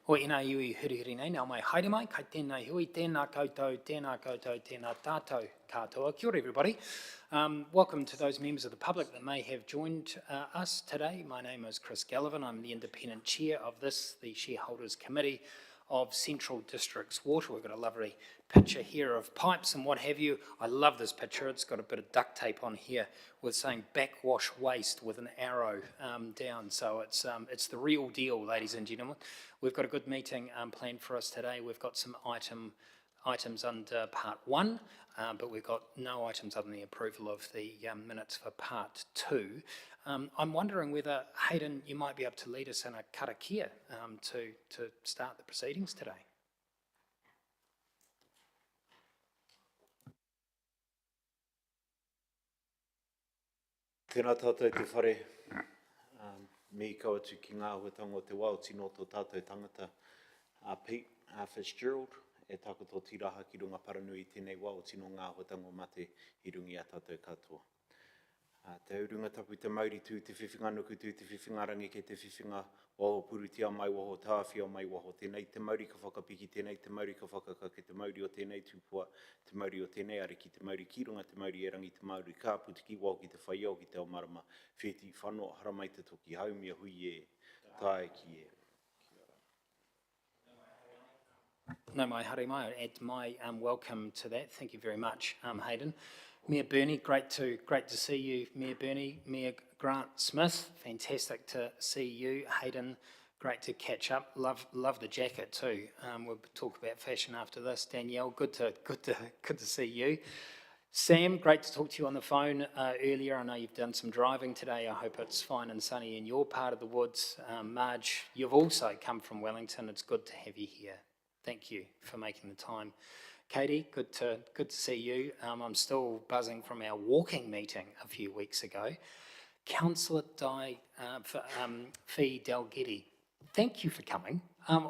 O ina iui huri nei, nau mai haere mai, kai tēnei hui, tēnā koutou, tēnā tātou katoa. Kia ora everybody. Welcome to those members of the public that may have joined us today. My name is Chris Gallivan. I'm the independent chair of this, the Shareholders Committee of Central District's Water. We've got a lovely picture here of pipes and what have you. I love this picture. It's got a bit of duct tape on here with saying backwash waste with an arrow down. So it's the real deal, ladies and gentlemen. We've got a good meeting planned for us today. We've got some items under part 1, but we've got no items other than the approval of the minutes for part 2. I'm wondering whether, Hayden, you might be able to lead us in a karakia to start the proceedings today. Tēnā tātou te whare, me kaua tu ki ngā huatanga o te wao, tino tō tātou tangata, Pete Fitzgerald, e takoto tiraha ki runga paranui tēnei wao, tino ngā huatanga o mate I rungi a tātou katoa. Te aurunga tapu te mauri tū te whiwhinga nuku tū te whiwhinga rangi ke te whiwhinga waho purutia mai waho tāwhia mai waho tēnei te mauri ka whakapiki tēnei te mauri ka whakakake te mauri o tēnei tūpua te mauri o tēnei ariki te mauri ki runga te mauri e rangi te mauri ka puti ki waho ki te whaiao ki te ao marama wheti whanua haramai te toki haumia hui e tae ki e. No mai haere mai, I'll add my welcome to that. Thank you very much, Hayden. Mayor Burney, great to see you, Mayor Burney. Mayor Grant Smith, fantastic to see you. Hayden, great to catch up. Love the jacket too. We'll talk about fashion after this. Danielle, good to see you. Sam, great to talk to you on the phone earlier. I know you've done some driving today. I hope it's fine and sunny in your part of the woods. Marge, you've also come from Wellington. It's good to have you here. Thank you for making the time. Katie, good to see you. I'm still buzzing from our walking meeting a few weeks ago. Councillor Fee Dalgety, thank you for coming.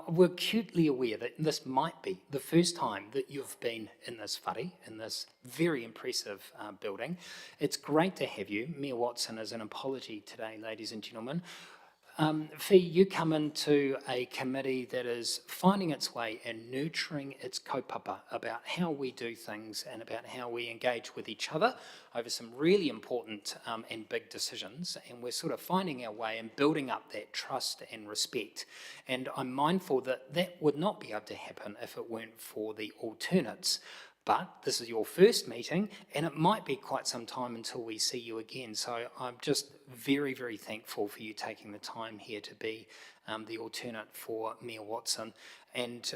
We're acutely aware that this might be the first time that you've been in this whare, in this very impressive building. It's great to have you. Mayor Watson is an apology today, ladies and gentlemen. Fee, you come into a committee that is finding its way and nurturing its kaupapa about how we do things and about how we engage with each other over some really important and big decisions, and we're sort of finding our way and building up that trust and respect. And I'm mindful that that would not be able to happen if it weren't for the alternates. But this is your first meeting, and it might be quite some time until we see you again. So I'm just very, very thankful for you taking the time here to be the alternate for Mayor Watson, and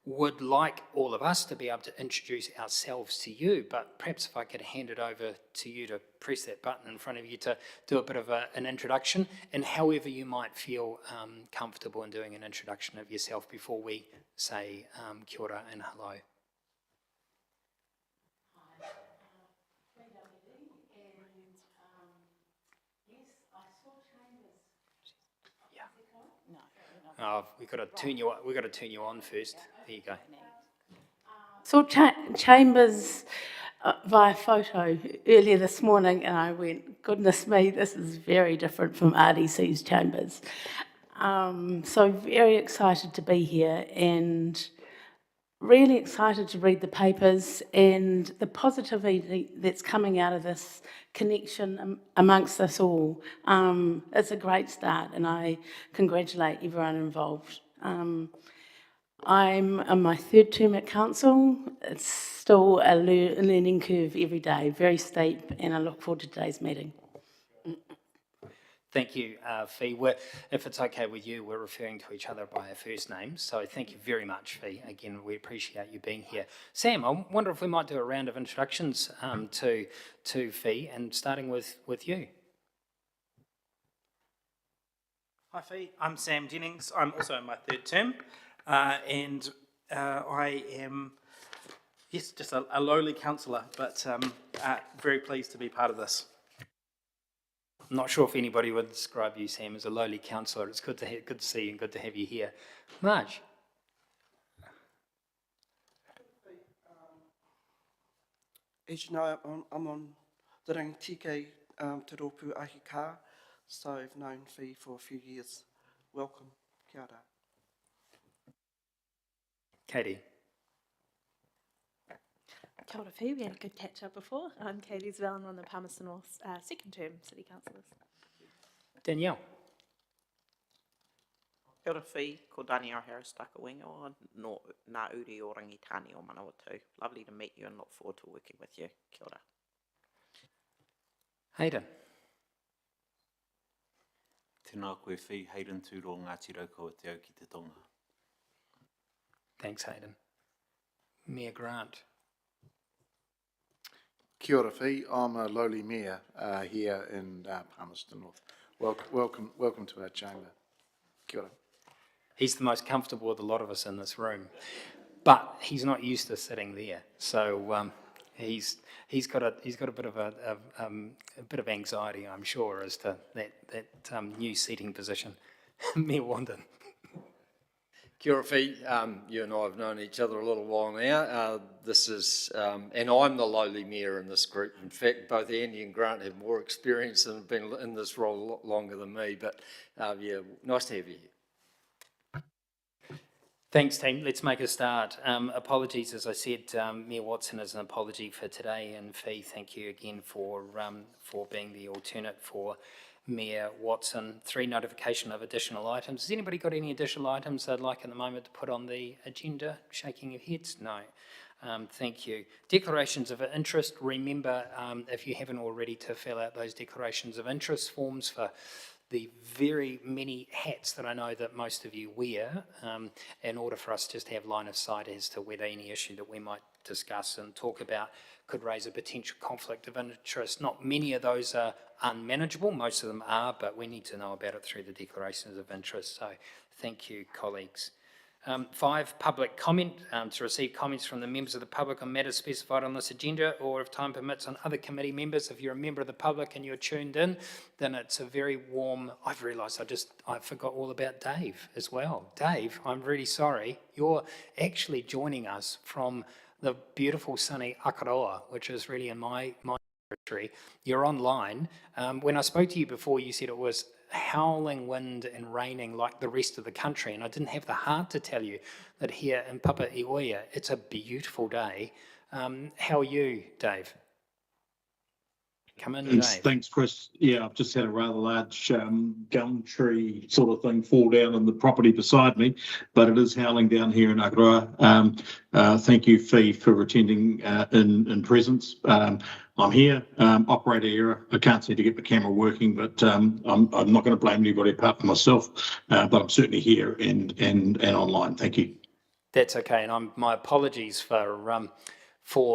would like all of us to be able to introduce ourselves to you. But perhaps if I could hand it over to you to press that button in front of you to do a bit of an introduction, and however you might feel comfortable in doing an introduction of yourself before we say kia ora and hello. Oh, we've got to turn you on first. There you go. Saw Chambers via photo earlier this morning, and I went, goodness me, this is very different from RDC's Chambers. So very excited to be here, and really excited to read the papers and the positivity that's coming out of this connection amongst us all. It's a great start, and I congratulate everyone involved. I'm on my 3rd term at council. It's still a learning curve every day, very steep, and I look forward to today's meeting. Thank you, Fee. If it's okay with you, we're referring to each other by our first names, so thank you very much, Fee. Again, we appreciate you being here. Sam, I wonder if we might do a round of introductions to Fee, and starting with you. Hi, Fee. I'm Sam Jennings. I'm also in my 3rd term, and I am, yes, just a lowly councillor, but very pleased to be part of this. I'm not sure if anybody would describe you, Sam, as a lowly councillor. It's good to see you and good to have you here. Marge. As you know, I'm on the Rangitike Te Rōpū Ahi Kā, so I've known Fee for a few years. Welcome. Kia ora. Katie. Kia ora whi, we had a good catch up before. I'm Katie Zell, I'm on the Palmerston North second term City Councillors. Danielle. Kia ora whi, ko Daniel Harris Takawingo, no Ngā Uri o Rangitani o Manawatu. Lovely to meet you and look forward to working with you. Kia ora. Hayden. Tēnā koe whi, Hayden Tūro Ngāti Raukawa te au ki te tonga. Thanks, Hayden. Mayor Grant. Kia ora whi, I'm a lowly mayor here in Palmerston North. Welcome to our chamber. Kia ora. He's the most comfortable of the lot of us in this room, but he's not used to sitting there. So he's got a bit of anxiety, I'm sure, as to that new seating position. Mayor Wandin. Kia ora whi, you and I have known each other a little while now. This is, and I'm the lowly mayor in this group. In fact, both Andy and Grant have more experience and have been in this role a lot longer than me, but yeah, nice to have you here. Thanks, team. Let's make a start. Apologies, as I said, Mayor Watson is an apology for today, and Fee, thank you again for being the alternate for Mayor Watson. 3 notification of additional items. Has anybody got any additional items they'd like at the moment to put on the agenda? Shaking your heads? No. Thank you. Declarations of interest. Remember, if you haven't already, to fill out those declarations of interest forms for the very many hats that I know that most of you wear, in order for us just to have line of sight as to whether any issue that we might discuss and talk about could raise a potential conflict of interest. Not many of those are unmanageable, most of them are, but we need to know about it through the declarations of interest. So thank you, colleagues. 5, public comment, to receive comments from the members of the public on matters specified on this agenda, or if time permits on other committee members. If you're a member of the public and you're tuned in, then it's a very warm, I've realised I forgot all about Dave as well. Dave, I'm really sorry. You're actually joining us from the beautiful sunny Akaroa, which is really in my territory. You're online. When I spoke to you before, you said it was howling wind and raining like the rest of the country, and I didn't have the heart to tell you that here in Papaiʻoia it's a beautiful day. How are you, Dave? Come in, Dave. Thanks, Chris. Yeah, I've just had a rather large gum tree sort of thing fall down on the property beside me, but it is howling down here in Akaroa. Thank you, Fee, for attending in presence. I'm here, operator error. I can't seem to get the camera working, but I'm not going to blame anybody apart from myself, but I'm certainly here and online. Thank you. That's okay, and my apologies for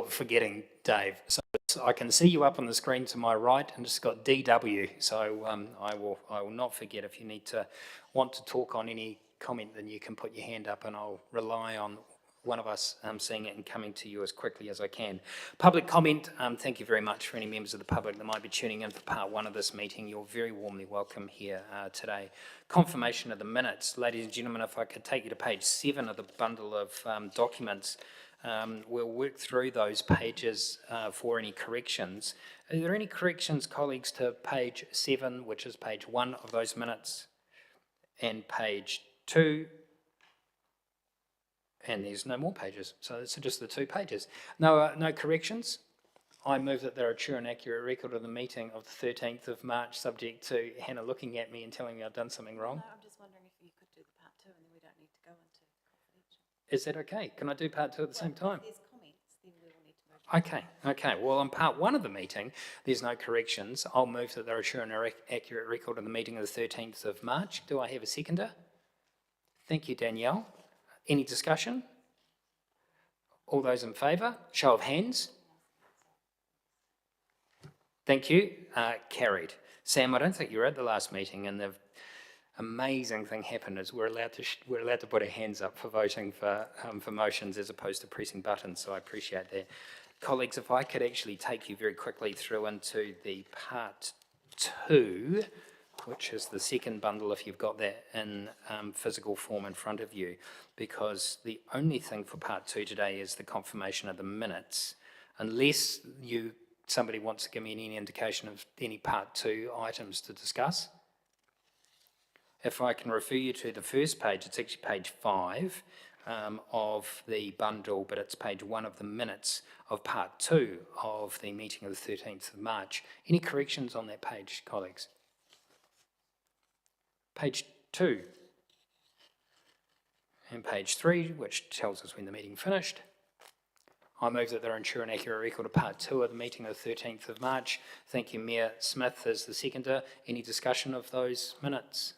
forgetting Dave. So I can see you up on the screen to my right, and it's got DW. So I will not forget. If you want to talk on any comment, then you can put your hand up, and I'll rely on one of us seeing it and coming to you as quickly as I can. Public comment. Thank you very much for any members of the public that might be tuning in for part 1 of this meeting. You're very warmly welcome here today. Confirmation of the minutes. Ladies and gentlemen, if I could take you to page 7 of the bundle of documents. We'll work through those pages for any corrections. Are there any corrections, colleagues, to page 7, which is page 1 of those minutes, and page 2? And there's no more pages, so it's just the 2 pages. No corrections? I move that there are true and accurate record of the meeting of the 13th of March, subject to Hannah looking at me and telling me I've done something wrong. No, I'm just wondering if you could do the part 2 and then we don't need to go into confidential. Is that okay? Can I do part 2 at the same time? If there's comments, then we will need to move. Okay. Well, on part 1 of the meeting, there's no corrections. I'll move that there are true and accurate record of the meeting of the 13th of March. Do I have a seconder? Thank you, Danielle. Any discussion? All those in favour? Show of hands. Thank you. Carried. Sam, I don't think you were at the last meeting, and the amazing thing happened is we're allowed to put our hands up for voting for motions as opposed to pressing buttons. So I appreciate that, colleagues. If I could actually take you very quickly through into the part 2, which is the second bundle, if you've got that in physical form in front of you, because the only thing for part 2 today is the confirmation of the minutes, unless somebody wants to give me any indication of any part 2 items to discuss. If I can refer you to the first page, it's actually page 5. of the bundle, but it's page 1 of the minutes of part 2 of the meeting of the 13th of March. Any corrections on that page, colleagues? Page 2 and page 3, which tells us when the meeting finished. I move that there ensure an accurate record of part 2 of the meeting of the 13th of March. Thank you, Mayor Smith as the seconder. Any discussion of those minutes?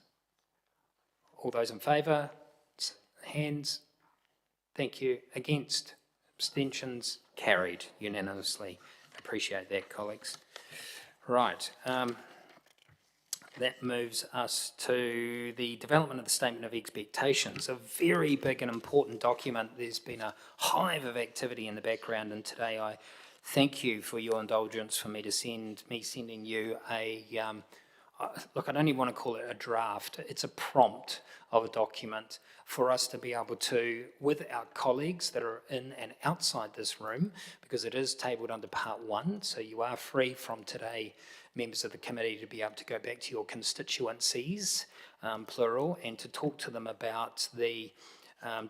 All those in favour? Hands? Thank you. Against? Abstentions? Carried unanimously. Appreciate that, colleagues. Right. That moves us to the development of the Statement of Expectations, a very big and important document. There's been a hive of activity in the background, and today I thank you for your indulgence for sending you a, look, I don't even want to call it a draft. It's a prompt of a document for us to be able to, with our colleagues that are in and outside this room, because it is tabled under part 1, so you are free from today, members of the committee, to be able to go back to your constituencies, plural, and to talk to them about the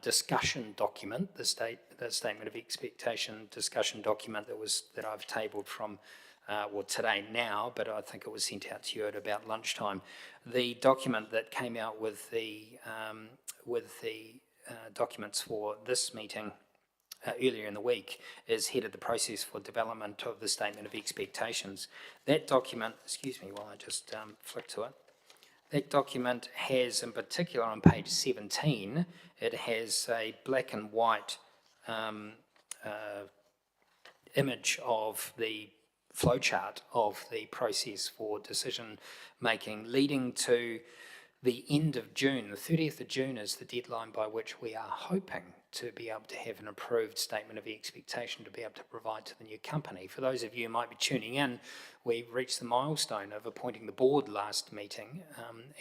discussion document, the Statement of Expectation discussion document that I've tabled from today now, but I think it was sent out to you at about lunchtime. The document that came out with the documents for this meeting earlier in the week is headed the process for development of the Statement of Expectations. That document, excuse me while I just flick to it, that document has, in particular on page 17, it has a black and white image of the flowchart of the process for decision making leading to the end of June. The 30th of June is the deadline by which we are hoping to be able to have an approved Statement of Expectation to be able to provide to the new company. For those of you who might be tuning in, we reached the milestone of appointing the board last meeting,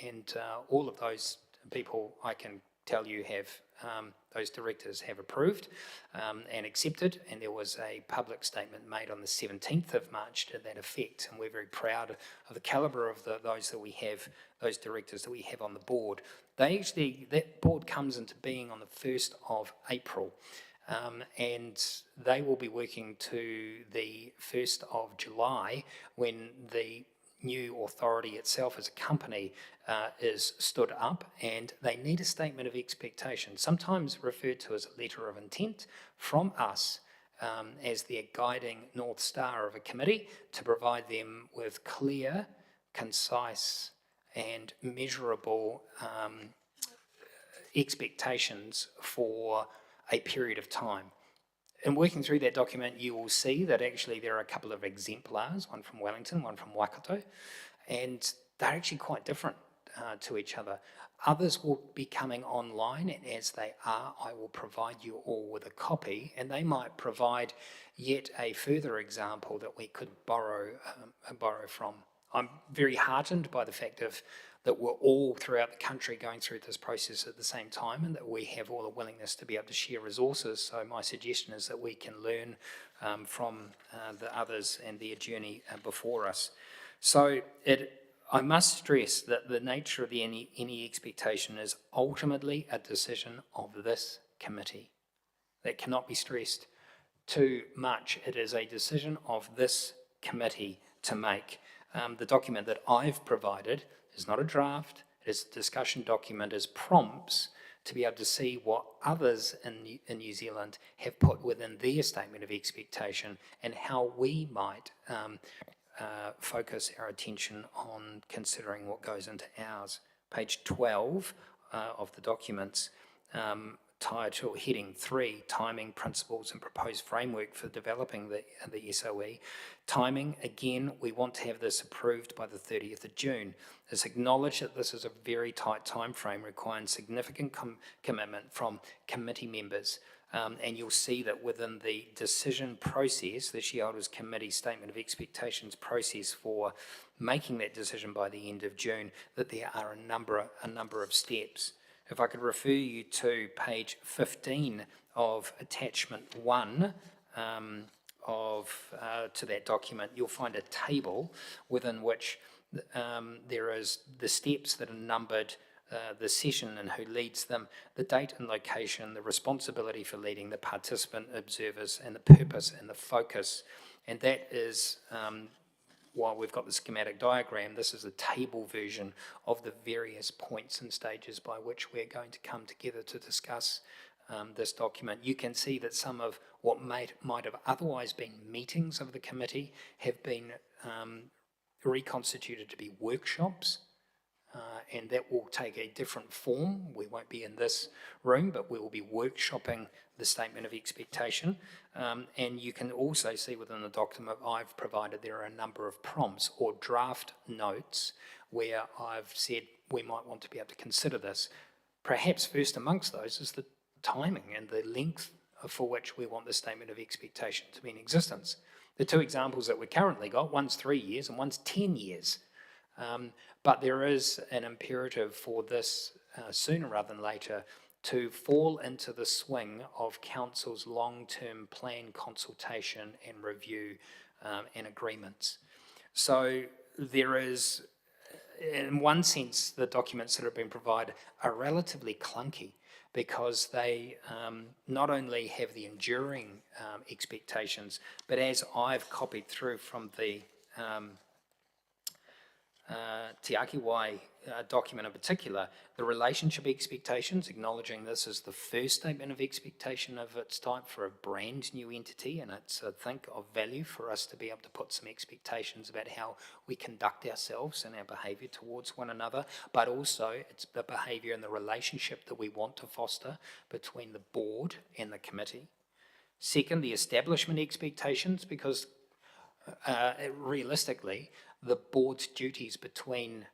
and all of those people, I can tell you, have those directors have approved and accepted, and there was a public statement made on the 17th of March to that effect, and we're very proud of the calibre of those that we have, those directors that we have on the board. That board comes into being on the 1st of April, and they will be working to the 1st of July when the new authority itself as a company is stood up, and they need a Statement of Expectation, sometimes referred to as a letter of intent from us as their guiding North Star of a committee to provide them with clear, concise and measurable expectations for a period of time. In working through that document, you will see that actually there are a couple of exemplars, one from Wellington, one from Waikato, and they're actually quite different to each other. Others will be coming online, and as they are, I will provide you all with a copy, and they might provide yet a further example that we could borrow from. I'm very heartened by the fact that we're all throughout the country going through this process at the same time, and that we have all the willingness to be able to share resources. So my suggestion is that we can learn from the others and their journey before us. So I must stress that the nature of any expectation is ultimately a decision of this committee. That cannot be stressed too much. It is a decision of this committee to make. The document that I've provided is not a draft, it is a discussion document, as prompts to be able to see what others in New Zealand have put within their Statement of Expectation and how we might focus our attention on considering what goes into ours. Page 12 of the documents, title heading 3, Timing, Principles and Proposed Framework for Developing the SOE. Timing, again, we want to have this approved by the 30th of June. It's acknowledged that this is a very tight time frame requiring significant commitment from committee members. And you'll see that within the decision process, the Shareholders Committee Statement of Expectations process for making that decision by the end of June, that there are a number of steps. If I could refer you to page 15 of attachment 1 to that document, you'll find a table within which there is the steps that are numbered the session and who leads them, the date and location, the responsibility for leading, the participant observers, and the purpose and the focus. And that is, while we've got the schematic diagram, this is a table version of the various points and stages by which we're going to come together to discuss this document. You can see that some of what might have otherwise been meetings of the committee have been reconstituted to be workshops, and that will take a different form. We won't be in this room, but we will be workshopping the statement of expectation. And you can also see within the document I've provided there are a number of prompts or draft notes where I've said we might want to be able to consider this. Perhaps first amongst those is the timing and the length for which we want the statement of expectation to be in existence. The two examples that we currently got, one's 3 years and one's 10 years. But there is an imperative for this sooner rather than later to fall into the swing of Council's long-term plan consultation and review and agreements. So there is, in one sense, the documents that have been provided are relatively clunky because they not only have the enduring expectations, but as I've copied through from the Te Akiwai document in particular, the relationship expectations, acknowledging this is the first statement of expectation of its type for a brand new entity, and it's, I think, of value for us to be able to put some expectations about how we conduct ourselves and our behaviour towards one another, but also it's the behaviour and the relationship that we want to foster between the board and the committee. Second, the establishment expectations, because realistically, the board's duties between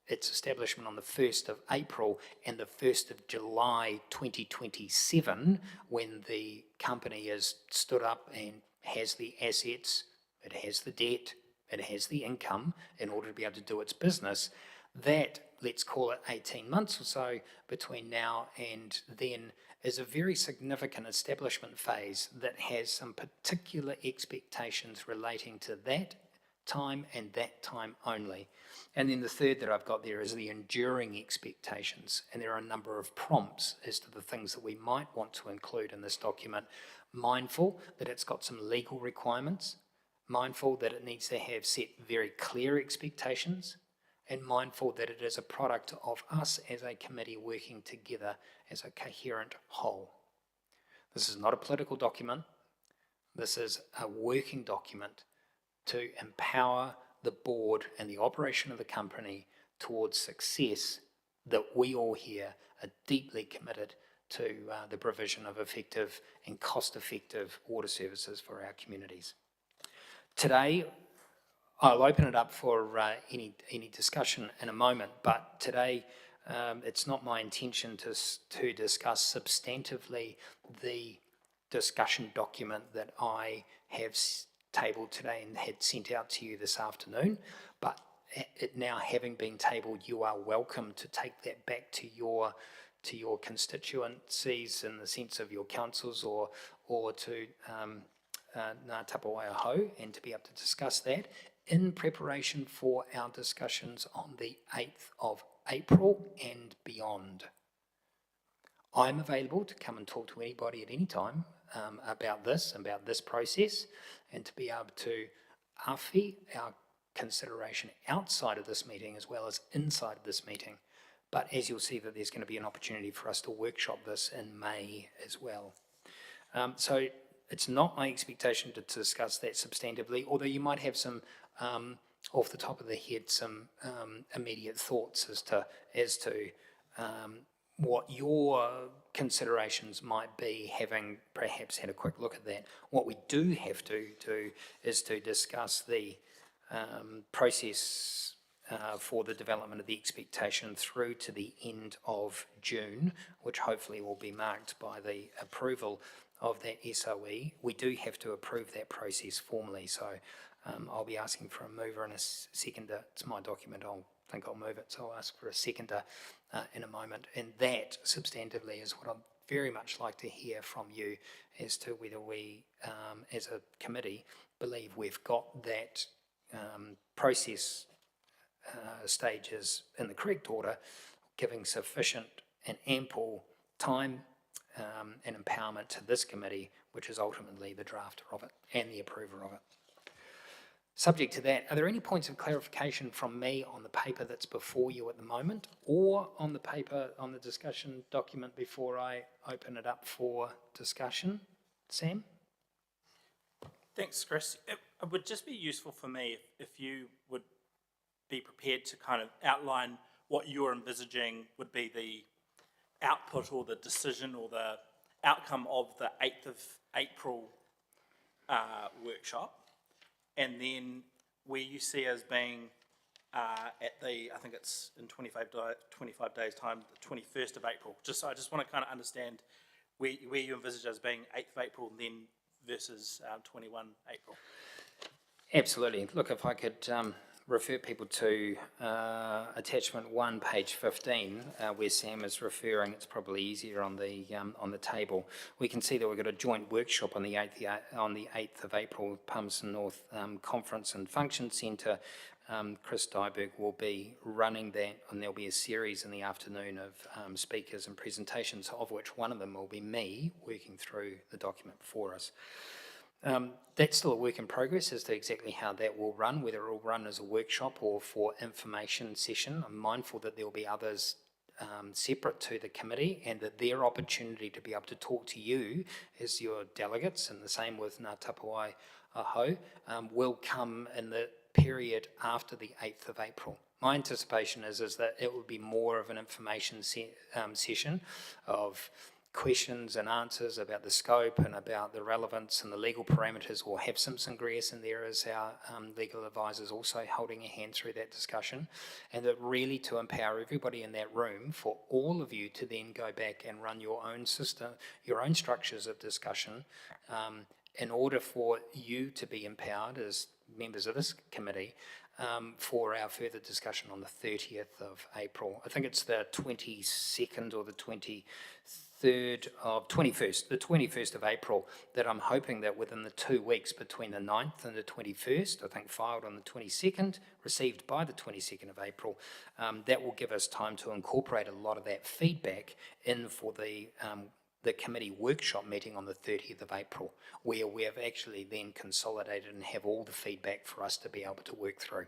its establishment on the 1st of April and the 1st of July 2027, when the company is stood up and has the assets, it has the debt, it has the income in order to be able to do its business, that, let's call it 18 months or so between now and then, is a very significant establishment phase that has some particular expectations relating to that time and that time only. And then the third that I've got there is the enduring expectations, and there are a number of prompts as to the things that we might want to include in this document, mindful that it's got some legal requirements, mindful that it needs to have set very clear expectations, and mindful that it is a product of us as a committee working together as a coherent whole. This is not a political document. This is a working document to empower the board and the operation of the company towards success that we all here are deeply committed to the provision of effective and cost-effective water services for our communities. Today, I'll open it up for any discussion in a moment, but today it's not my intention to discuss substantively the discussion document that I have tabled today and had sent out to you this afternoon, but it now having been tabled, you are welcome to take that back to your constituencies in the sense of your councils or to Ngā Tapawaia Hou, and to be able to discuss that in preparation for our discussions on the 8th of April and beyond. I'm available to come and talk to anybody at any time about this process, and to be able to awhi our consideration outside of this meeting as well as inside of this meeting. But as you'll see, that there's going to be an opportunity for us to workshop this in May as well. So it's not my expectation to discuss that substantively, although you might have some, off the top of the head, some immediate thoughts as to what your considerations might be, having perhaps had a quick look at that. What we do have to do is to discuss the process for the development of the expectation through to the end of June, which hopefully will be marked by the approval of that SOE. We do have to approve that process formally, so I'll be asking for a mover and a seconder. It's my document, I think I'll move it, so I'll ask for a seconder in a moment. And that, substantively, is what I'd very much like to hear from you as to whether we, as a committee, believe we've got that process stages in the correct order, giving sufficient and ample time and empowerment to this committee, which is ultimately the drafter of it and the approver of it. Subject to that, are there any points of clarification from me on the paper that's before you at the moment, or on the paper, on the discussion document before I open it up for discussion? Sam? Thanks, Chris. It would just be useful for me if you would be prepared to kind of outline what you're envisaging would be the output or the decision or the outcome of the 8th of April workshop, and then where you see as being at the, I think it's in 25 days time, the 21st of April. I just want to kind of understand where you envisage as being 8th of April and then versus 21 April. Absolutely. Look, if I could refer people to attachment 1, page 15, where Sam is referring, it's probably easier on the table. We can see that we've got a joint workshop on the 8th of April, Palmerston North Conference and Function Centre. Chris Dyberg will be running that, and there'll be a series in the afternoon of speakers and presentations, of which one of them will be me working through the document for us. That's still a work in progress as to exactly how that will run, whether it will run as a workshop or for information session. I'm mindful that there will be others separate to the committee, and that their opportunity to be able to talk to you as your delegates, and the same with Ngā Tapawai Aho, will come in the period after the 8th of April. My anticipation is that it will be more of an information session of questions and answers about the scope and about the relevance and the legal parameters. We'll have Simpson Greers in there as our legal advisors also holding a hand through that discussion, and that really to empower everybody in that room for all of you to then go back and run your own system, your own structures of discussion, in order for you to be empowered as members of this committee for our further discussion on the 30th of April. I think it's the 22nd or the 21st of April, that I'm hoping that within the 2 weeks between the 9th and the 21st, I think filed on the 22nd, received by the 22nd of April, that will give us time to incorporate a lot of that feedback in for the committee workshop meeting on the 30th of April, where we have actually then consolidated and have all the feedback for us to be able to work through.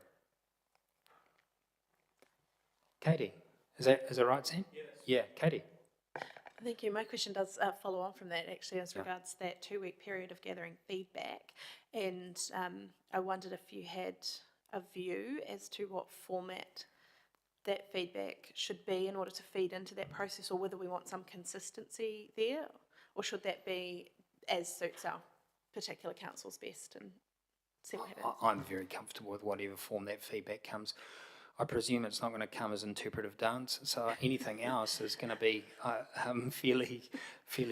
Katie, is that right, Sam? Yes. Yeah, Katie. Thank you. My question does follow on from that, actually, as regards that 2-week period of gathering feedback. And I wondered if you had a view as to what format that feedback should be in order to feed into that process, or whether we want some consistency there, or should that be as suits our particular council's best and see what happens? I'm very comfortable with whatever form that feedback comes. I presume it's not going to come as interpretive dance, so anything else is going to be fairly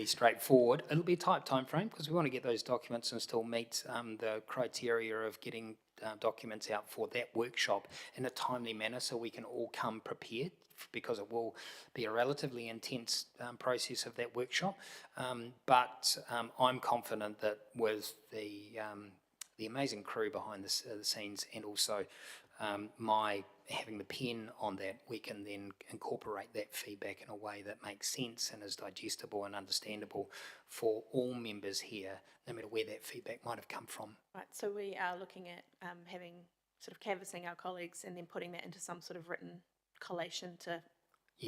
straightforward. It'll be a tight time frame because we want to get those documents and still meet the criteria of getting documents out for that workshop in a timely manner, so we can all come prepared, because it will be a relatively intense process of that workshop. But I'm confident that with the amazing crew behind the scenes, and also my having the pen on that, we can then incorporate that feedback in a way that makes sense and is digestible and understandable for all members here, no matter where that feedback might have come from. Right, so we are looking at having sort of canvassing our colleagues and then putting that into some sort of written collation to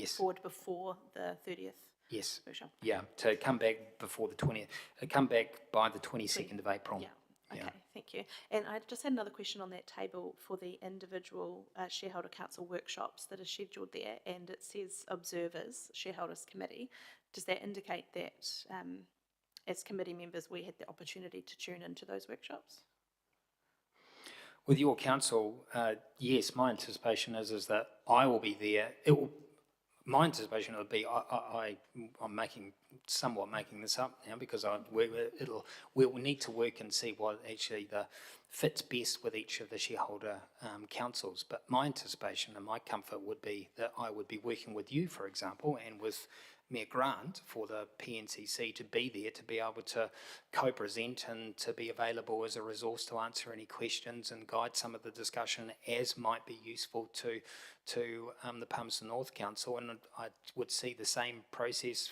forward before the 30th. Yes. Workshop. Yeah, to come back before the 20th, come back by the 22nd of April. Yeah. Okay, thank you. And I just had another question on that table for the individual shareholder council workshops that are scheduled there, and it says observers, shareholders committee. Does that indicate that as committee members we had the opportunity to tune into those workshops? With your council, yes, my anticipation is that I will be there. My anticipation would be, I'm somewhat making this up now, because we'll need to work and see what actually fits best with each of the shareholder councils. But my anticipation and my comfort would be that I would be working with you, for example, and with Mayor Grant for the PNCC to be there, to be able to co-present and to be available as a resource to answer any questions and guide some of the discussion as might be useful to the Palmerston North Council. And I would see the same process,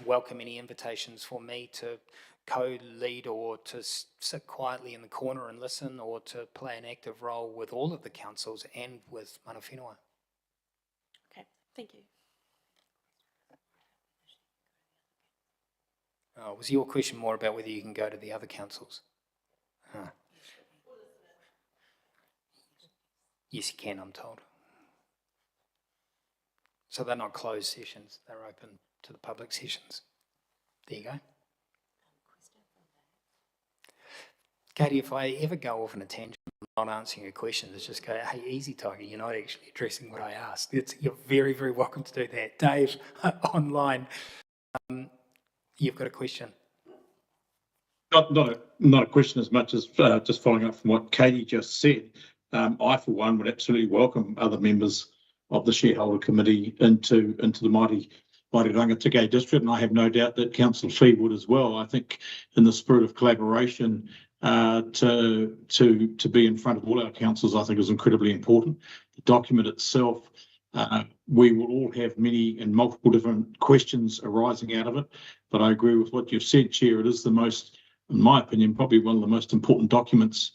welcome any invitations for me to co-lead or to sit quietly in the corner and listen, or to play an active role with all of the councils and with mana whenua. Okay, thank you. Was your question more about whether you can go to the other councils? Huh. Yes, you can, I'm told. So they're not closed sessions, they're open to the public sessions. There you go. Katie, if I ever go off on a tangent, I'm not answering your question, it's just go, hey, easy, Tiger, you're not actually addressing what I asked. You're very, very welcome to do that. Dave, online, you've got a question. Not a question as much as just following up from what Katie just said. I, for one, would absolutely welcome other members of the shareholder committee into the mighty Rangitikei district, and I have no doubt that Councillor Fee would as well. I think in the spirit of collaboration, to be in front of all our councils, I think is incredibly important. The document itself, we will all have many and multiple different questions arising out of it, but I agree with what you've said, Chair. It is the most, in my opinion, probably one of the most important documents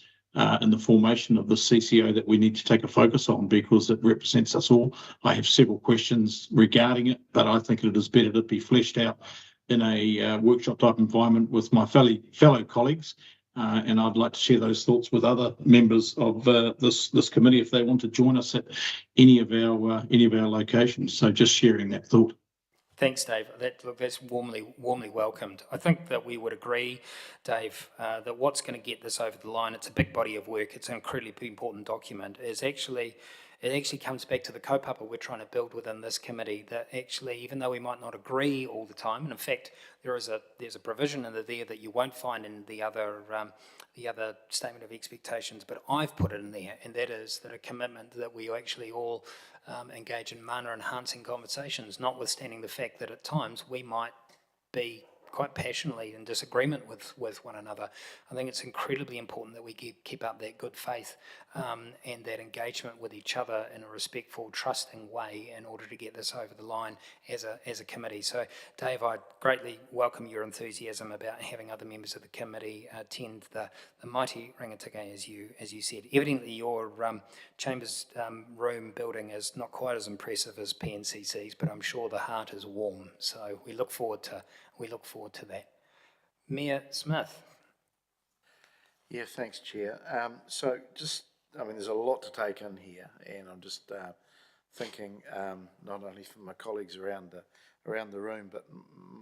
in the formation of the CCO that we need to take a focus on, because it represents us all. I have several questions regarding it, but I think it is better to be fleshed out in a workshop type environment with my fellow colleagues. And I'd like to share those thoughts with other members of this committee if they want to join us at any of our locations. So just sharing that thought. Thanks, Dave. That's warmly welcomed. I think that we would agree, Dave, that what's going to get this over the line, it's a big body of work, it's an incredibly important document, it actually comes back to the kaupapa we're trying to build within this committee, that actually, even though we might not agree all the time, and in fact, there's a provision in there that you won't find in the other statement of expectations, but I've put it in there, and that is that a commitment that we actually all engage in mana enhancing conversations, notwithstanding the fact that at times we might be quite passionately in disagreement with one another. I think it's incredibly important that we keep up that good faith and that engagement with each other in a respectful, trusting way in order to get this over the line as a committee. So, Dave, I greatly welcome your enthusiasm about having other members of the committee attend the mighty Rangitikei, as you said. Evidently, your chambers room building is not quite as impressive as PNCC's, but I'm sure the heart is warm. So we look forward to that. Mayor Smith. Yeah, thanks, Chair. So just, there's a lot to take in here, and I'm just thinking not only for my colleagues around the room, but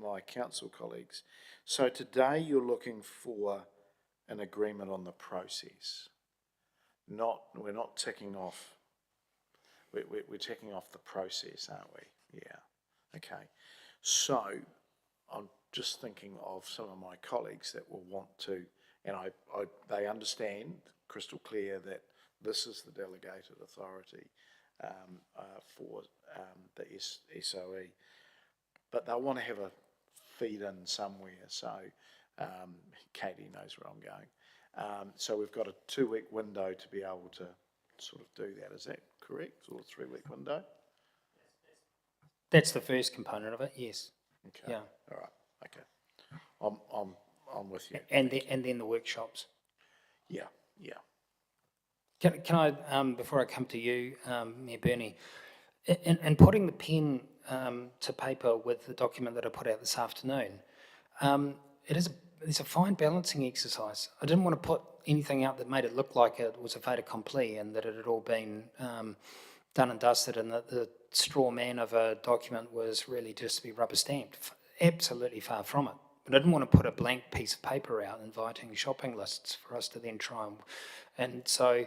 my council colleagues. So today you're looking for an agreement on the process. We're not ticking off. We're ticking off the process, aren't we? Yeah. Okay. So I'm just thinking of some of my colleagues that will want to, and they understand crystal clear that this is the delegated authority for the SOE, but they'll want to have a feed in somewhere. So Katie knows where I'm going. So we've got a 2-week window to be able to sort of do that. Is that correct? Or a 3-week window? That's the first component of it, yes. Okay. Yeah. All right. Okay. I'm with you. And then the workshops. Yeah. Can I, before I come to you, Mayor Burney, in putting the pen to paper with the document that I put out this afternoon, it's a fine balancing exercise. I didn't want to put anything out that made it look like it was a fait accompli and that it had all been done and dusted, and that the straw man of a document was really just to be rubber stamped. Absolutely far from it. But I didn't want to put a blank piece of paper out inviting shopping lists for us to then try and so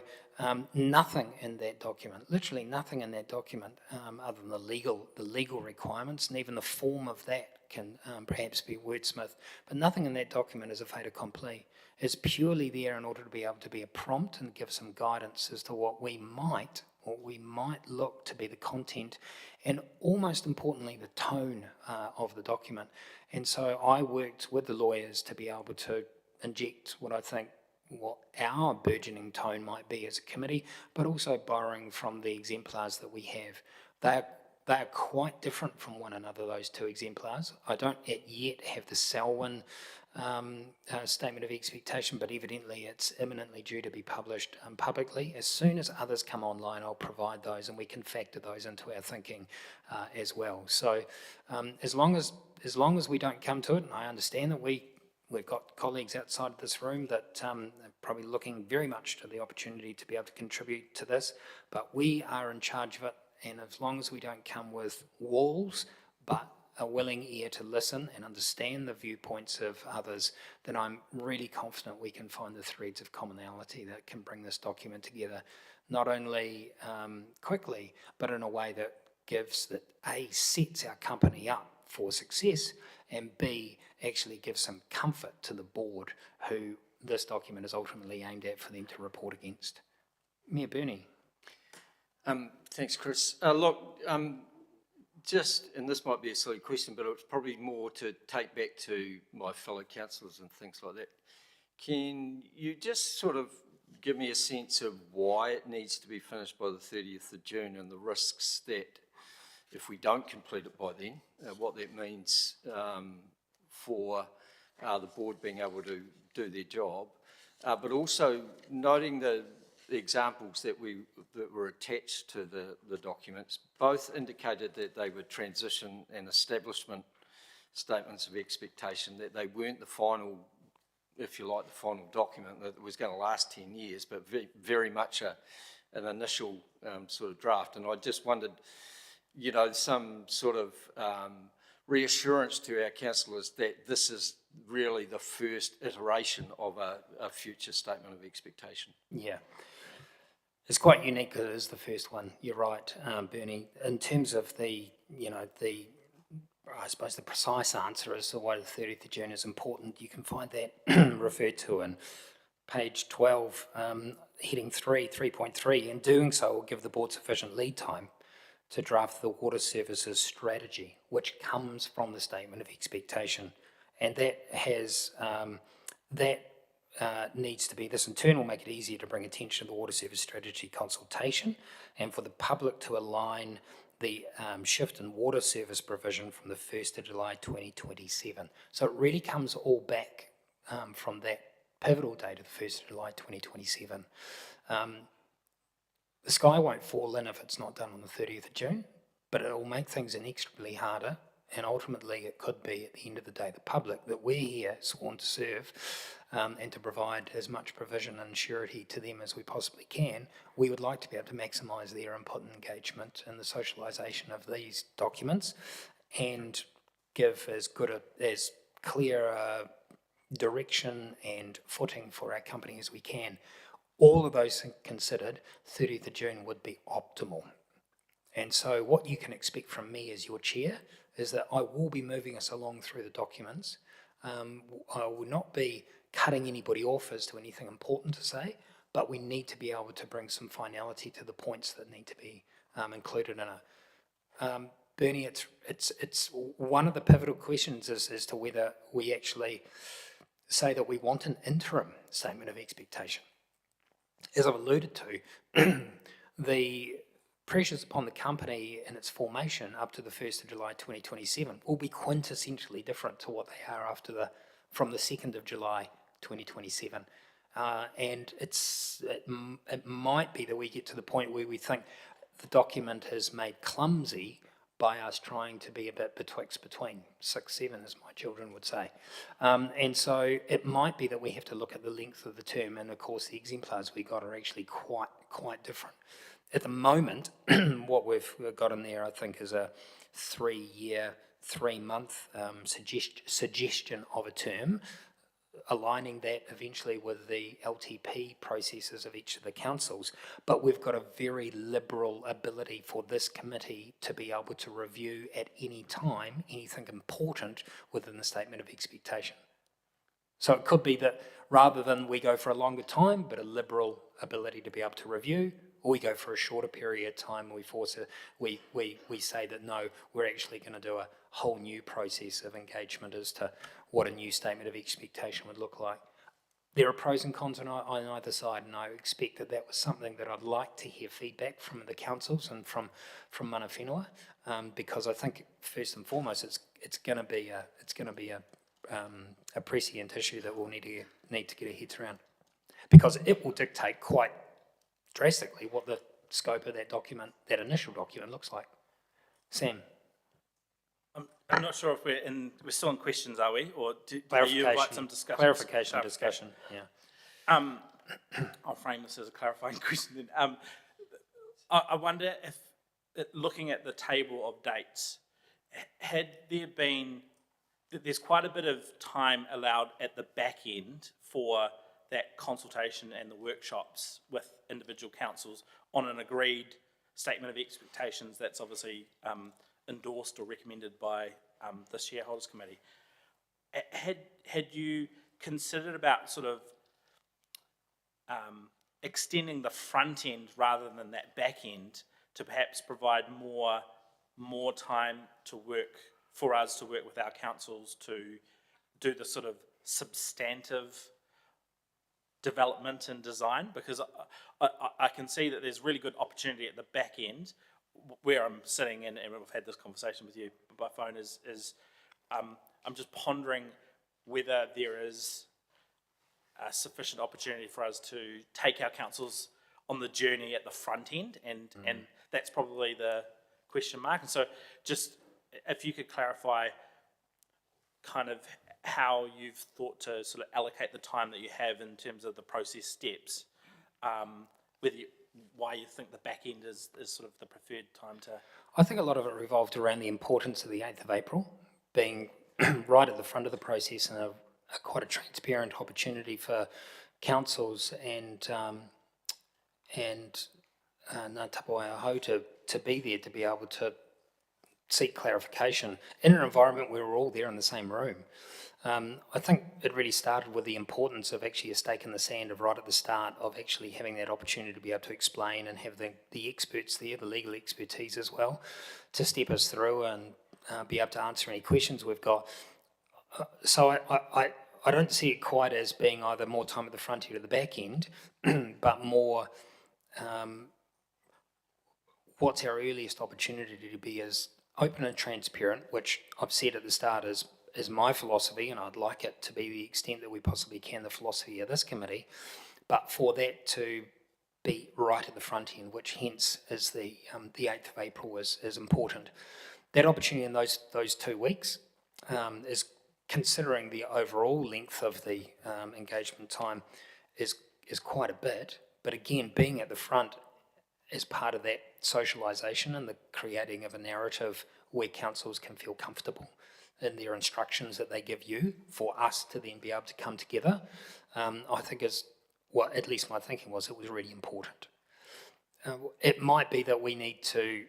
nothing in that document, literally nothing in that document, other than the legal requirements, and even the form of that can perhaps be wordsmith, but nothing in that document is a fait accompli. It's purely there in order to be able to be a prompt and give some guidance as to what we might or we might look to be the content, and almost importantly, the tone of the document. And so I worked with the lawyers to be able to inject what our burgeoning tone might be as a committee, but also borrowing from the exemplars that we have. They're quite different from one another, those two exemplars. I don't yet have the Selwyn statement of expectation, but evidently it's imminently due to be published publicly. As soon as others come online, I'll provide those, and we can factor those into our thinking as well. So as long as we don't come to it, and I understand that we've got colleagues outside of this room that are probably looking very much to the opportunity to be able to contribute to this, but we are in charge of it, and as long as we don't come with walls, but a willing ear to listen and understand the viewpoints of others, then I'm really confident we can find the threads of commonality that can bring this document together, not only quickly, but in a way that sets our company up for success, and B, actually gives some comfort to the board who this document is ultimately aimed at for them to report against. Mayor Bernie. Thanks, Chris. And this might be a silly question, but it's probably more to take back to my fellow councillors and things like that. Can you just sort of give me a sense of why it needs to be finished by the 30th of June and the risks that if we don't complete it by then, what that means for the board being able to do their job, but also noting the examples that were attached to the documents, both indicated that they were transition and establishment statements of expectation, that they weren't the final, if you like, the final document that was going to last 10 years, but very much an initial sort of draft. And I just wondered, some sort of reassurance to our councillors that this is really the first iteration of a future statement of expectation. Yeah. It's quite unique that it is the first one. You're right, Bernie. In terms of I suppose the precise answer as to why the 30th of June is important, you can find that referred to in page 12, heading 3.3. In doing so, will give the board sufficient lead time to draft the water services strategy, which comes from the statement of expectation. And that has, needs to be, this in turn will make it easier to bring attention to the water service strategy consultation and for the public to align the shift in water service provision from the 1st of July 2027. So it really comes all back from that pivotal date of the 1st of July 2027. The sky won't fall in if it's not done on the 30th of June, but it'll make things inextricably harder, and ultimately it could be, at the end of the day, the public that we're here sworn to serve and to provide as much provision and surety to them as we possibly can. We would like to be able to maximise their input and engagement in the socialisation of these documents and give as clear direction and footing for our company as we can. All of those things considered, 30th of June would be optimal. And so what you can expect from me as your chair is that I will be moving us along through the documents. I will not be cutting anybody off as to anything important to say, but we need to be able to bring some finality to the points that need to be included in it. Bernie, it's one of the pivotal questions is to whether we actually say that we want an interim statement of expectation. As I've alluded to, the pressures upon the company in its formation up to the 1st of July 2027 will be quintessentially different to what they are from the 2nd of July 2027. And it might be that we get to the point where we think the document is made clumsy by us trying to be a bit between 6-7, as my children would say. And so it might be that we have to look at the length of the term, and of course the exemplars we got are actually quite different. At the moment, what we've got in there, I think, is a 3-year, 3-month suggestion of a term, aligning that eventually with the LTP processes of each of the councils. But we've got a very liberal ability for this committee to be able to review at any time anything important within the statement of expectation. So it could be that rather than we go for a longer time, but a liberal ability to be able to review, or we go for a shorter period of time, and we say that no, we're actually going to do a whole new process of engagement as to what a new statement of expectation would look like. There are pros and cons on either side, and I expect that was something that I'd like to hear feedback from the councils and from mana whenua, because I think first and foremost it's going to be a prescient issue that we'll need to get our heads around, because it will dictate quite drastically what the scope of that initial document looks like. Sam? I'm not sure if we're still in questions, are we? Or do you invite some discussion? Clarification, discussion, yeah. I'll frame this as a clarifying question then. I wonder if, looking at the table of dates, had there been, there's quite a bit of time allowed at the back end for that consultation and the workshops with individual councils on an agreed statement of expectations that's obviously endorsed or recommended by the Shareholders Committee. Had you considered about sort of extending the front end rather than that back end to perhaps provide more time to work, for us to work with our councils to do the sort of substantive development and design? Because I can see that there's really good opportunity at the back end where I'm sitting in, and we've had this conversation with you by phone, is I'm just pondering whether there is a sufficient opportunity for us to take our councils on the journey at the front end, and that's probably the question mark. And so just if you could clarify kind of how you've thought to sort of allocate the time that you have in terms of the process steps, why you think the back end is sort of the preferred time to... I think a lot of it revolved around the importance of the 8th of April being right at the front of the process, and quite a transparent opportunity for councils and Ngā Tapu Aho to be there, to be able to seek clarification in an environment where we're all there in the same room. I think it really started with the importance of actually a stake in the sand of right at the start of actually having that opportunity to be able to explain and have the experts there, the legal expertise as well, to step us through and be able to answer any questions we've got. So I don't see it quite as being either more time at the front end or the back end, but more what's our earliest opportunity to be as open and transparent, which I've said at the start is my philosophy, and I'd like it to be the extent that we possibly can, the philosophy of this committee, but for that to be right at the front end, which hence is the 8th of April is important. That opportunity in those 2 weeks is, considering the overall length of the engagement time, is quite a bit, but again, being at the front is part of that socialisation and the creating of a narrative where councils can feel comfortable in their instructions that they give you for us to then be able to come together, I think is what, at least my thinking was, it was really important. It might be that we need to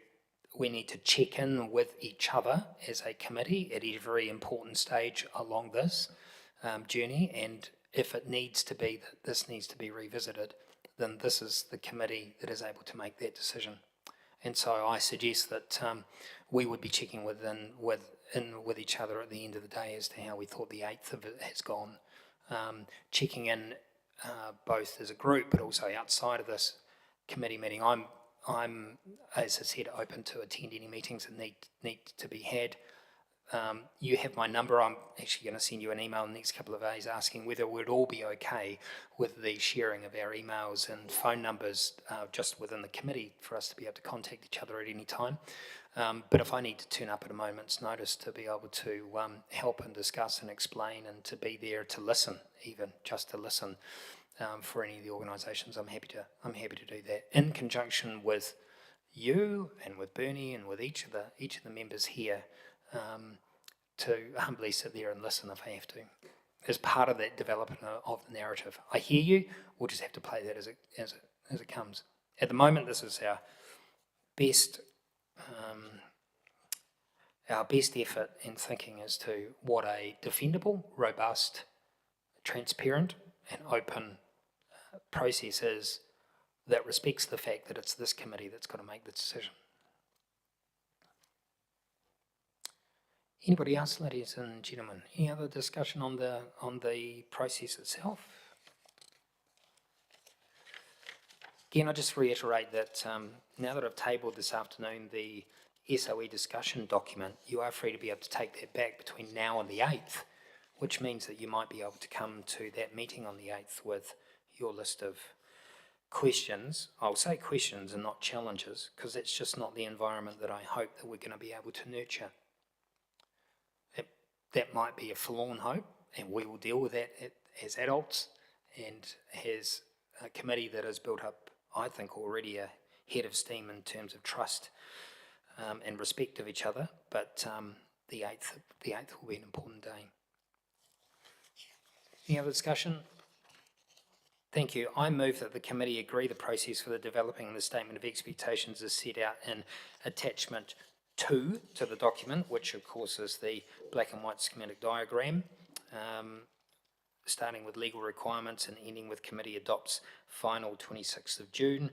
check in with each other as a committee at every important stage along this journey, and if it needs to be that this needs to be revisited, then this is the committee that is able to make that decision. And so I suggest that we would be checking with each other at the end of the day as to how we thought the 8th of it has gone. Checking in both as a group but also outside of this committee meeting. I'm, as I said, open to attend any meetings that need to be had. You have my number. I'm actually going to send you an email in the next couple of days asking whether we'd all be okay with the sharing of our emails and phone numbers just within the committee for us to be able to contact each other at any time. But if I need to turn up at a moment's notice to be able to help and discuss and explain and to be there to listen, even just to listen for any of the organisations, I'm happy to do that in conjunction with you and with Bernie and with each of the members here, to humbly sit there and listen if I have to, as part of that development of the narrative. I hear you. We'll just have to play that as it comes. At the moment, this is our best effort in thinking as to what a defendable, robust, transparent and open process is that respects the fact that it's this committee that's got to make the decision. Anybody else, ladies and gentlemen? Any other discussion on the process itself? Again, I just reiterate that now that I've tabled this afternoon the SOE discussion document, you are free to be able to take that back between now and the 8th, which means that you might be able to come to that meeting on the 8th with your list of questions. I'll say questions and not challenges, because that's just not the environment that I hope that we're going to be able to nurture. That might be a forlorn hope, and we will deal with that as adults and as a committee that has built up, I think, already a head of steam in terms of trust and respect of each other. But the 8th will be an important day. Any other discussion? Thank you. I move that the committee agree the process for the developing the statement of expectations is set out in attachment 2 to the document, which of course is the black and white schematic diagram, starting with legal requirements and ending with committee adopts final 26th of June,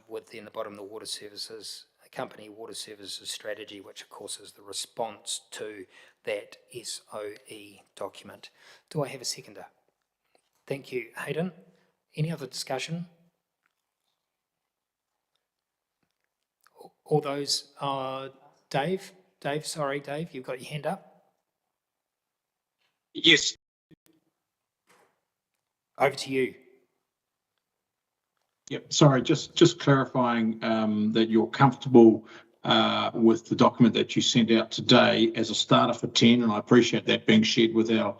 with then the bottom the water services, company water services strategy, which of course is the response to that SOE document. Do I have a seconder? Thank you, Hayden. Any other discussion? All those, Dave, sorry, Dave, you've got your hand up. Yes. Over to you. Yep. Sorry, just clarifying that you're comfortable with the document that you sent out today as a starter for 10, and I appreciate that being shared with our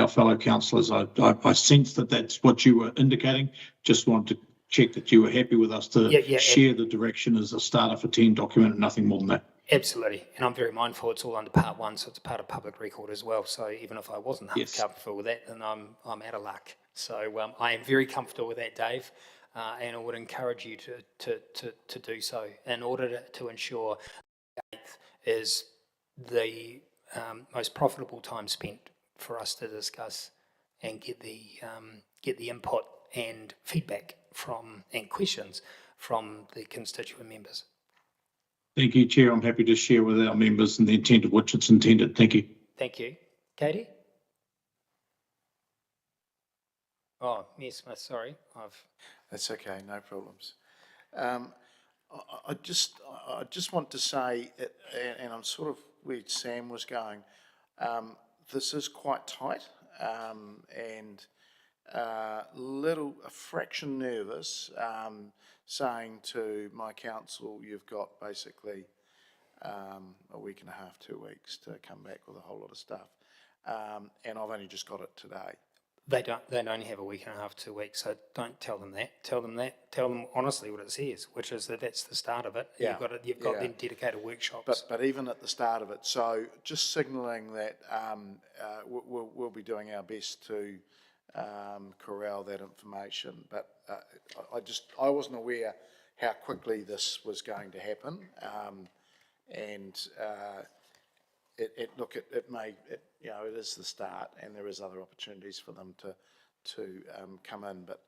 fellow councillors. I sense that that's what you were indicating. Just wanted to check that you were happy with us to share the direction as a starter for 10 document and nothing more than that. Absolutely, and I'm very mindful it's all under part 1, so it's part of public record as well. So even if I wasn't comfortable with that, then I'm out of luck. So I am very comfortable with that, Dave, and I would encourage you to do so in order to ensure the 8th is the most profitable time spent for us to discuss and get the input and feedback from and questions from the constituent members. Thank you, Chair. I'm happy to share with our members and the intent of which it's intended. Thank you. Thank you. Katie? Oh, Mayor Smith, sorry. That's okay, no problems. I just want to say, and I'm sort of where Sam was going, this is quite tight, and a fraction nervous, saying to my council, you've got basically a week and a half, 2 weeks to come back with a whole lot of stuff, and I've only just got it today. They only have a week and a half, 2 weeks, so don't tell them that. Tell them honestly what it says, which is that that's the start of it. Yeah. You've got then dedicated workshops. But even at the start of it, so just signalling that we'll be doing our best to corral that information. But I wasn't aware how quickly this was going to happen, it is the start, and there is other opportunities for them to come in, but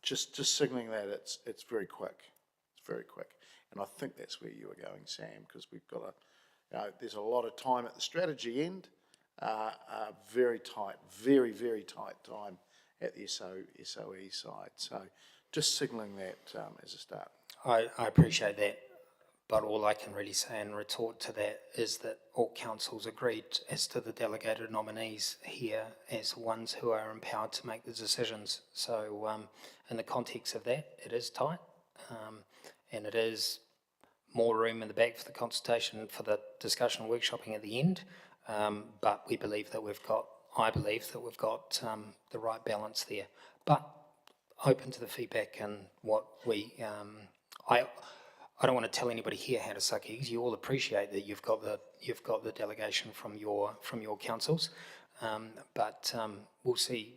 just signalling that it's very quick. It's very quick, and I think that's where you were going, Sam, because we've got there's a lot of time at the strategy end, very tight, very, very tight time at the SOE side. So just signalling that as a start. I appreciate that. But all I can really say in retort to that is that all councils agreed as to the delegated nominees here as ones who are empowered to make the decisions. So in the context of that, it is tight, and it is more room in the back for the consultation, for the discussion and workshopping at the end. But I believe that we've got the right balance there. But open to the feedback and what I don't want to tell anybody here how to suck eggs. You all appreciate that you've got the delegation from your councils, but we'll see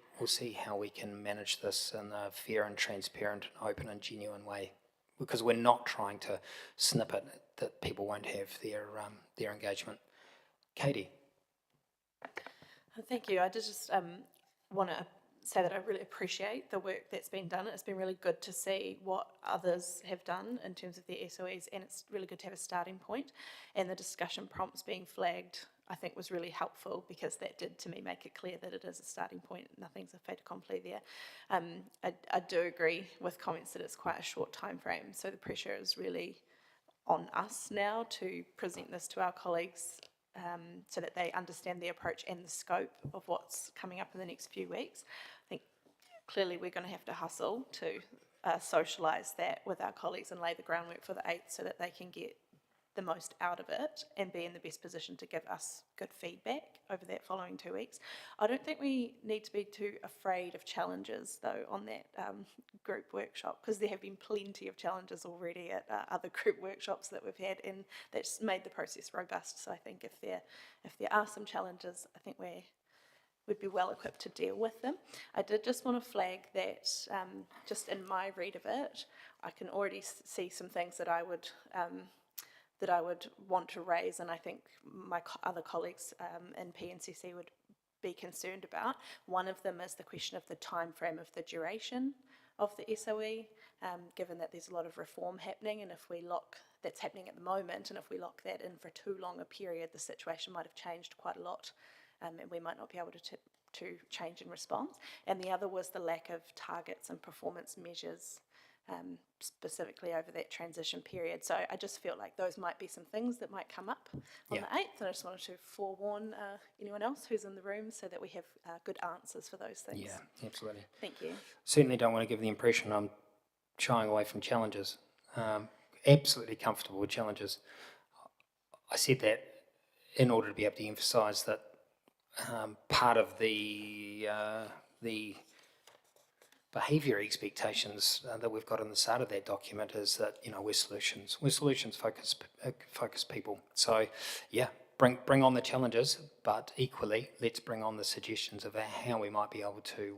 how we can manage this in a fair and transparent, and open and genuine way, because we're not trying to snip it that people won't have their engagement. Katie. Thank you. I just want to say that I really appreciate the work that's been done. It's been really good to see what others have done in terms of their SOEs, and it's really good to have a starting point. And the discussion prompts being flagged, I think, was really helpful, because that did, to me, make it clear that it is a starting point. Nothing's a fait accompli there. I do agree with comments that it's quite a short time frame, so the pressure is really on us now to present this to our colleagues, so that they understand the approach and the scope of what's coming up in the next few weeks. I think clearly we're going to have to hustle to socialise that with our colleagues and lay the groundwork for the 8th, so that they can get the most out of it and be in the best position to give us good feedback over that following 2 weeks. I don't think we need to be too afraid of challenges, though, on that group workshop, because there have been plenty of challenges already at other group workshops that we've had, and that's made the process robust. So I think if there are some challenges, I think we'd be well equipped to deal with them. I did just want to flag that just in my read of it, I can already see some things that I would want to raise, and I think my other colleagues in PNCC would be concerned about. One of them is the question of the time frame of the duration of the SOE, given that there's a lot of reform happening, and if we lock, that's happening at the moment, and if we lock that in for too long a period, the situation might have changed quite a lot, and we might not be able to change in response. And the other was the lack of targets and performance measures, specifically over that transition period. So I just felt like those might be some things that might come up on the 8th, and I just wanted to forewarn anyone else who's in the room, so that we have good answers for those things. Yeah, absolutely. Thank you. Certainly don't want to give the impression I'm shying away from challenges. Absolutely comfortable with challenges. I said that in order to be able to emphasise that part of the behaviour expectations that we've got in the start of that document is that, we're solutions focused people. So yeah, bring on the challenges, but equally let's bring on the suggestions of how we might be able to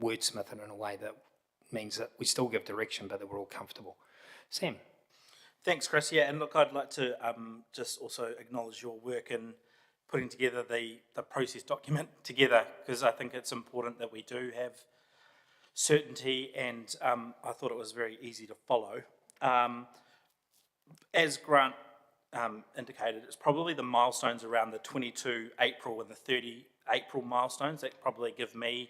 wordsmith it in a way that means that we still give direction, but that we're all comfortable. Sam. Thanks, Chris. Yeah, and look, I'd like to just also acknowledge your work in putting together the process document together, because I think it's important that we do have certainty, and I thought it was very easy to follow. As Grant indicated, it's probably the milestones around the 22 April and the 30 April milestones that probably give me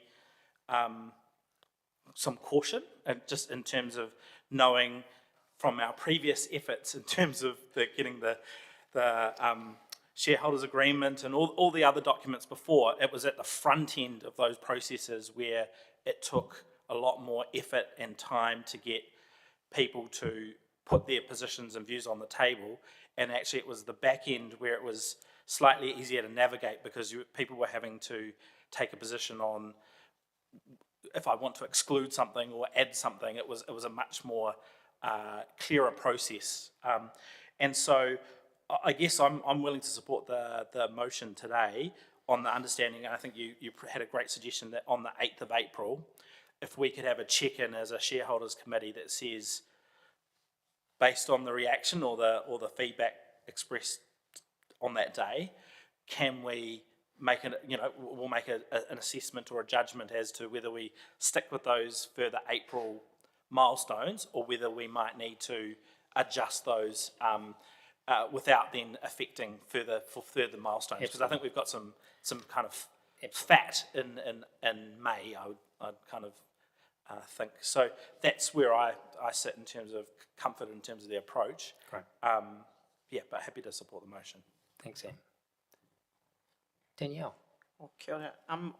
some caution, just in terms of knowing from our previous efforts in terms of getting the shareholders agreement and all the other documents before. It was at the front end of those processes where it took a lot more effort and time to get people to put their positions and views on the table, and actually it was the back end where it was slightly easier to navigate, because people were having to take a position on if I want to exclude something or add something. It was a much more clearer process, and so I guess I'm willing to support the motion today on the understanding, and I think you had a great suggestion that on the 8th of April, if we could have a check-in as a shareholders committee that says, based on the reaction or the feedback expressed on that day, can we make we'll make an assessment or a judgment as to whether we stick with those further April milestones, or whether we might need to adjust those without then affecting further milestones. Because I think we've got some kind of fat in May, I'd kind of think. So that's where I sit in terms of comfort, in terms of the approach. Great. Yeah, but happy to support the motion. Thanks, Sam. Danielle. Well, kia ora.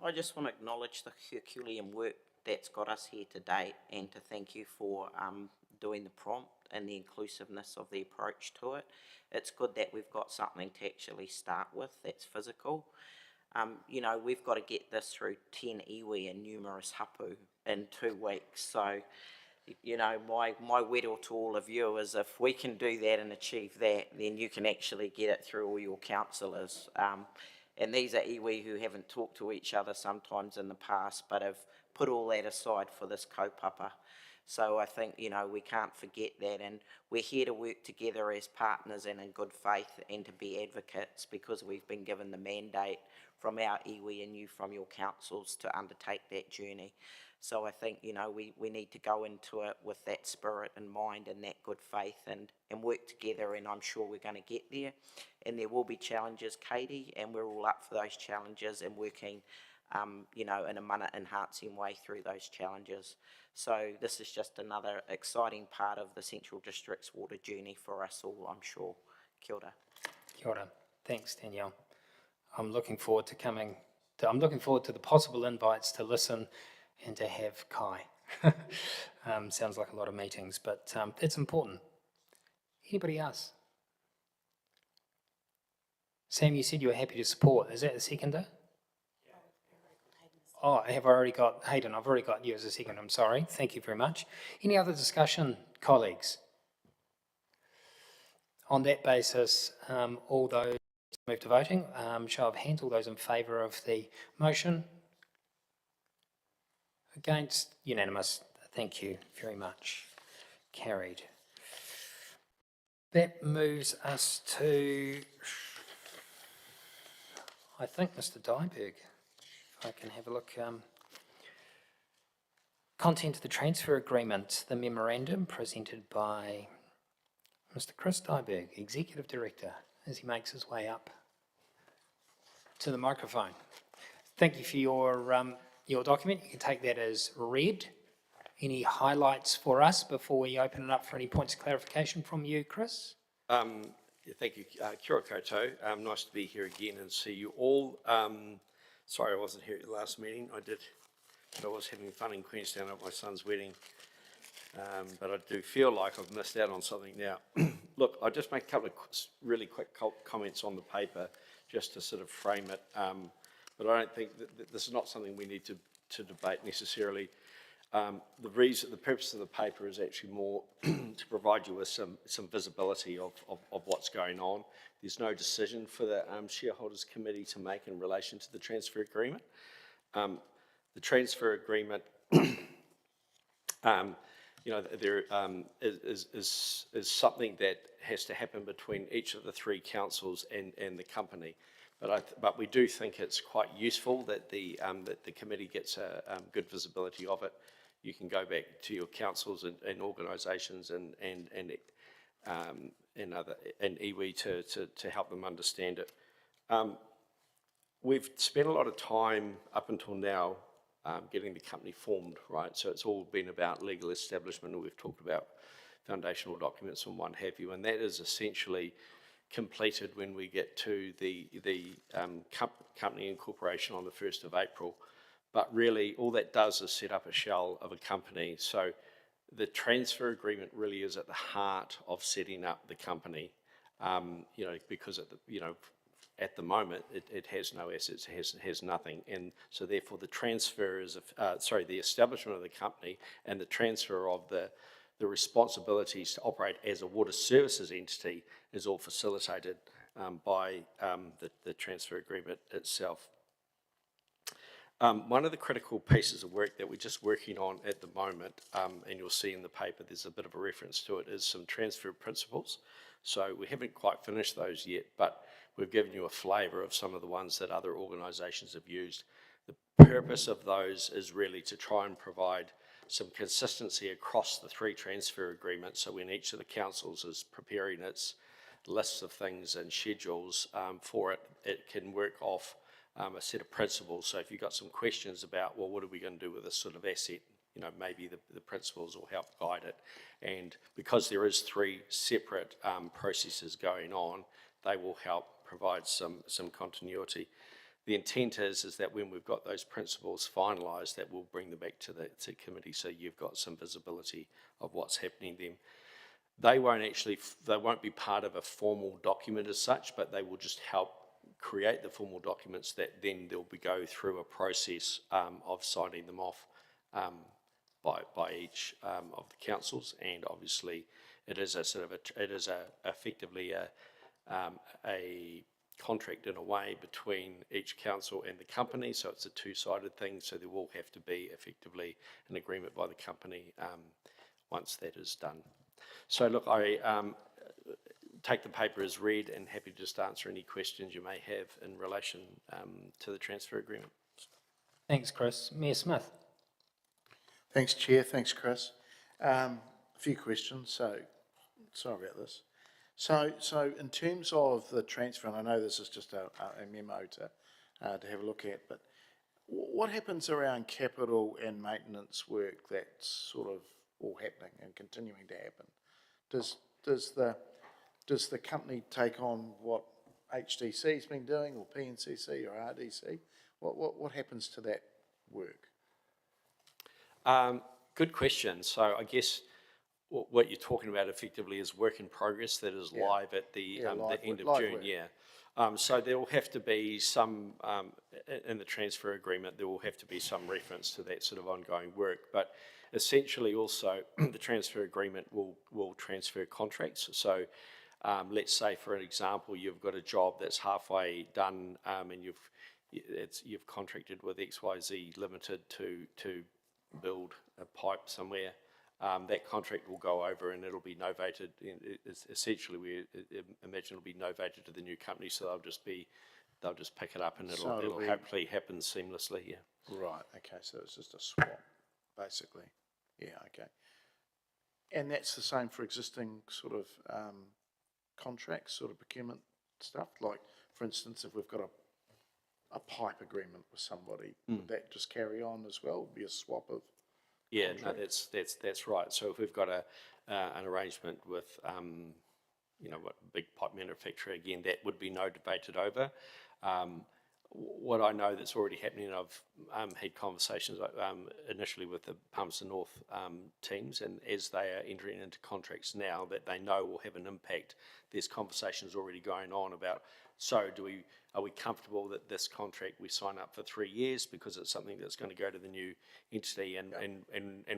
I just want to acknowledge the Herculean work that's got us here today, and to thank you for doing the prompt and the inclusiveness of the approach to it. It's good that we've got something to actually start with that's physical. We've got to get this through 10 iwi and numerous hapu in 2 weeks. So, my weddle to all of you is, if we can do that and achieve that, then you can actually get it through all your councillors. And these are iwi who haven't talked to each other sometimes in the past, but have put all that aside for this kaupapa. So I think, we can't forget that, and we're here to work together as partners and in good faith, and to be advocates, because we've been given the mandate from our iwi and you from your councils to undertake that journey. So I think, you know, we need to go into it with that spirit in mind and that good faith and work together, and I'm sure we're going to get there. And there will be challenges, Katie, and we're all up for those challenges and working, you know, in a mana enhancing way through those challenges. So this is just another exciting part of the Central District's water journey for us all, I'm sure. Kia ora. Kia ora. Thanks, Danielle. I'm looking forward to the possible invites to listen and to have Kai. Sounds like a lot of meetings, but it's important. Anybody else? Sam, you said you were happy to support. Is that the seconder? Oh, I've already got you as a second. I'm sorry. Thank you very much. Any other discussion, colleagues? On that basis, all those move to voting. Show of hands, all those in favour of the motion. Against? Unanimous. Thank you very much. Carried. That moves us to, I think, Mr. Dyberg. If I can have a look. Content of the transfer agreement, the memorandum presented by Mr. Chris Dyberg, Executive Director, as he makes his way up to the microphone. Thank you for your document. You can take that as read. Any highlights for us before we open it up for any points of clarification from you, Chris? Thank you. Kia ora koutou. Nice to be here again and see you all. Sorry I wasn't here at the last meeting. I was having fun in Queenstown at my son's wedding. But I do feel like I've missed out on something now. Look, I'll just make a couple of really quick comments on the paper just to sort of frame it. But I don't think that this is not something we need to debate necessarily. The purpose of the paper is actually more to provide you with some visibility of what's going on. There's no decision for the Shareholders Committee to make in relation to the transfer agreement. The transfer agreement, there is something that has to happen between each of the three councils and the company. But we do think it's quite useful that the committee gets a good visibility of it. You can go back to your councils and organisations and iwi to help them understand it. We've spent a lot of time up until now getting the company formed, right? So it's all been about legal establishment, and we've talked about foundational documents and what have you, and that is essentially completed when we get to the company incorporation on the 1st of April. But really, all that does is set up a shell of a company. So the transfer agreement really is at the heart of setting up the company, because at the moment it has no assets, it has nothing, and so therefore the transfer is the establishment of the company and the transfer of the responsibilities to operate as a water services entity is all facilitated by the transfer agreement itself. One of the critical pieces of work that we're just working on at the moment, and you'll see in the paper there's a bit of a reference to it, is some transfer principles. So we haven't quite finished those yet, but we've given you a flavour of some of the ones that other organisations have used. The purpose of those is really to try and provide some consistency across the three transfer agreements, so when each of the councils is preparing its lists of things and schedules for it, it can work off a set of principles. So if you've got some questions about, well, what are we going to do with this sort of asset, maybe the principles will help guide it. And because there is three separate processes going on, they will help provide some continuity. The intent is that when we've got those principles finalised, that we'll bring them back to the committee, so you've got some visibility of what's happening then. They won't be part of a formal document as such, but they will just help create the formal documents that then they'll go through a process of signing them off by each of the councils, and obviously it is effectively a contract in a way between each council and the company, so it's a two-sided thing, so there will have to be effectively an agreement by the company once that is done. So look, take the paper as read and happy to just answer any questions you may have in relation to the transfer agreement. Thanks, Chris. Mayor Smith. Thanks, Chair. Thanks, Chris. A few questions, so sorry about this. So in terms of the transfer, and I know this is just a memo to have a look at, but what happens around capital and maintenance work that's sort of all happening and continuing to happen? Does the company take on what HDC's been doing, or PNCC or RDC? What happens to that work? Good question. So I guess what you're talking about effectively is work in progress that is live at the end of June. Work. Yeah. So there will have to be some, in the transfer agreement, there will have to be some reference to that sort of ongoing work. But essentially also the transfer agreement will transfer contracts. So let's say, for an example, you've got a job that's halfway done and you've contracted with XYZ Limited to build a pipe somewhere. That contract will go over and it'll be novated. Essentially, we imagine it'll be novated to the new company, so they'll just pick it up and it'll hopefully happen seamlessly. Yeah. Right. Okay. So it's just a swap, basically. Yeah. Okay. And that's the same for existing sort of contracts, sort of procurement stuff. Like, for instance, if we've got a pipe agreement with somebody, would that just carry on as well? Would be a swap of? Yeah, contract? no, that's right. So if we've got an arrangement with, what big pipe manufacturer, again, that would be novated over. What I know that's already happening, I've had conversations initially with the Palmerston North teams, and as they are entering into contracts now that they know will have an impact, there's conversations already going on about, so are we comfortable that this contract we sign up for 3 years because it's something that's going to go to the new entity, and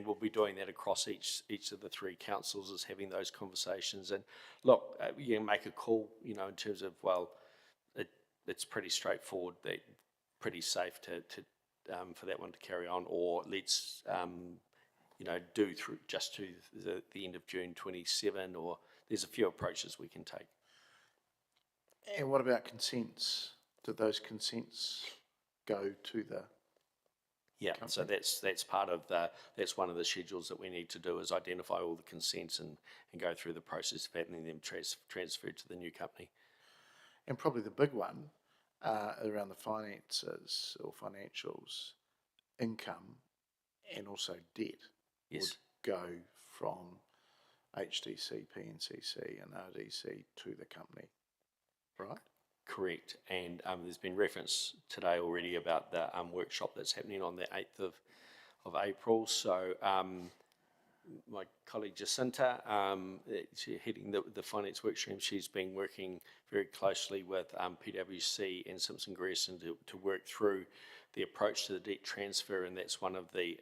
we'll be doing that across each of the 3 councils, is having those conversations. And look, you can make a call, in terms of, well, it's pretty straightforward, that pretty safe to for that one to carry on, or let's do through just to the end of June 27, or there's a few approaches we can take. And what about consents? Do those consents go to the Yeah, company? so that's part of that's one of the schedules that we need to do, is identify all the consents and go through the process of having them transferred to the new company. And probably the big one around the finances or financials, income and also debt would go from HDC, PNCC and RDC to the company, right? Correct. And there's been reference today already about the workshop that's happening on the 8th of April. So my colleague Jacinta, she's heading the finance workstream, she's been working very closely with PwC and Simpson Grierson to work through the approach to the debt transfer, and that's one of the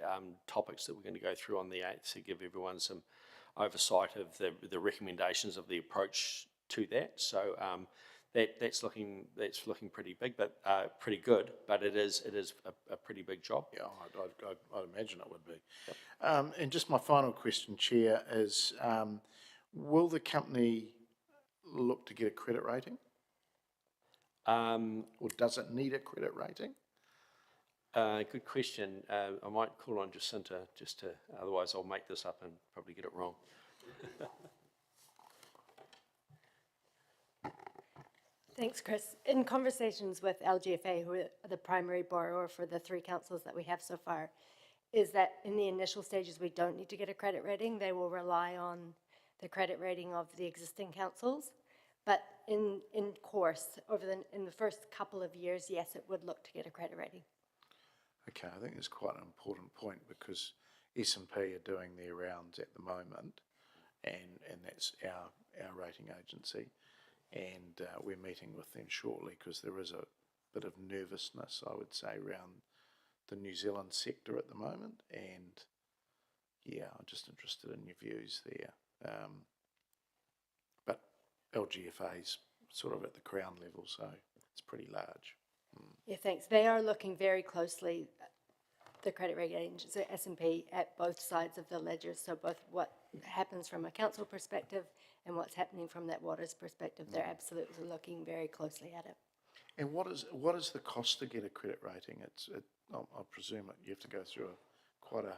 topics that we're going to go through on the 8th to give everyone some oversight of the recommendations of the approach to that. So that's looking pretty big, but pretty good. But it is a pretty big job. Yeah, I'd imagine it would be. Yep. And just my final question, Chair, is will the company look to get a credit rating? Or does it need a credit rating? Good question. I might call on Jacinta otherwise I'll make this up and probably get it wrong. Thanks, Chris. In conversations with LGFA, who are the primary borrower for the 3 councils that we have so far, is that in the initial stages we don't need to get a credit rating. They will rely on the credit rating of the existing councils. But in course, in the first couple of years, yes, it would look to get a credit rating. Okay, I think it's quite an important point, because S&P are doing their rounds at the moment, and that's our rating agency. And we're meeting with them shortly, because there is a bit of nervousness, I would say, around the New Zealand sector at the moment. And yeah, I'm just interested in your views there. But LGFA's sort of at the Crown level, so it's pretty large. Yeah, thanks. They are looking very closely the credit rating agencies, so S&P, at both sides of the ledger, so both what happens from a council perspective and what's happening from that water's perspective. They're absolutely looking very closely at it. And what is the cost to get a credit rating? I presume you have to go through quite a.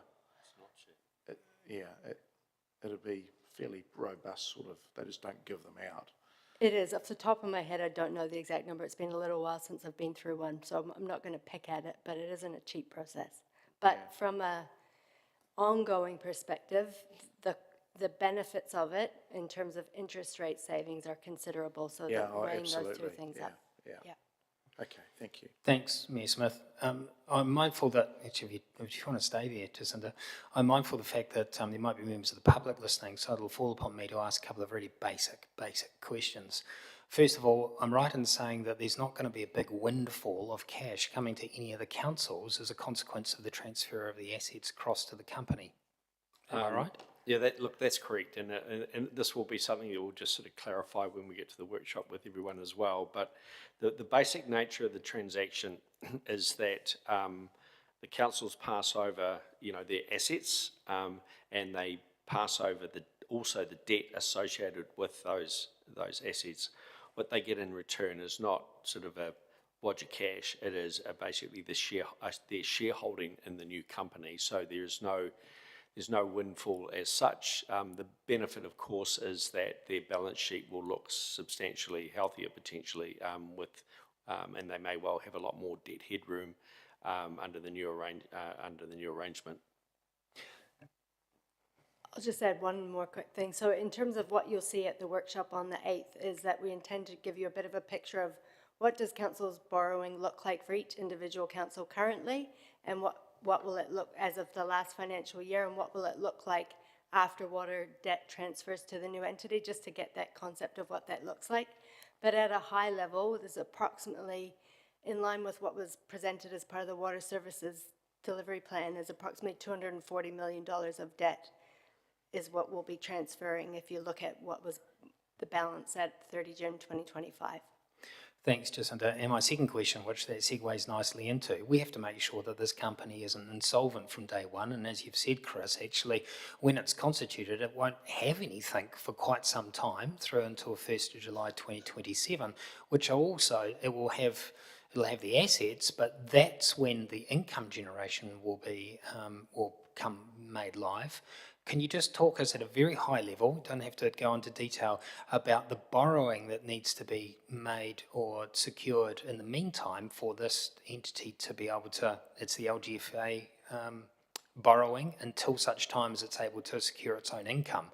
It'd be fairly robust sort of. They just don't give them out. It is. Off the top of my head, I don't know the exact number. It's been a little while since I've been through one, so I'm not going to pick at it, but it isn't a cheap process. But from a ongoing perspective, the benefits of it in terms of interest rate savings are considerable, so weighing those two things up. Yeah. Okay, thank you. Thanks, Mayor Smith. I'm mindful that, actually, if you want to stay there, Jacinda, I'm mindful of the fact that there might be members of the public listening, so it'll fall upon me to ask a couple of really basic questions. First of all, I'm right in saying that there's not going to be a big windfall of cash coming to any of the councils as a consequence of the transfer of the assets across to the company. Am I right? Yeah, that's correct, and this will be something that we'll just sort of clarify when we get to the workshop with everyone as well. But the basic nature of the transaction is that the councils pass over, their assets, and they pass over also the debt associated with those assets. What they get in return is not sort of a wodge of cash. It is basically their shareholding in the new company. So there's no windfall as such. The benefit, of course, is that their balance sheet will look substantially healthier potentially, and they may well have a lot more debt headroom under the new arrangement. I'll just add one more quick thing. So in terms of what you'll see at the workshop on the 8th is that we intend to give you a bit of a picture of what does council's borrowing look like for each individual council currently, and what will it look as of the last financial year, and what will it look like after water debt transfers to the new entity, just to get that concept of what that looks like. But at a high level, there's approximately, in line with what was presented as part of the water services delivery plan, there's approximately $240 million of debt is what we'll be transferring if you look at what was the balance at 30 June 2025. Thanks, Jacinda. And my second question, which that segues nicely into, we have to make sure that this company isn't insolvent from day one. And as you've said, Chris, actually, when it's constituted, it won't have anything for quite some time through until 1st of July 2027, which also, it'll have the assets, but that's when the income generation will come made live. Can you just talk us at a very high level, don't have to go into detail, about the borrowing that needs to be made or secured in the meantime for this entity to be able to, it's the LGFA borrowing until such time as it's able to secure its own income?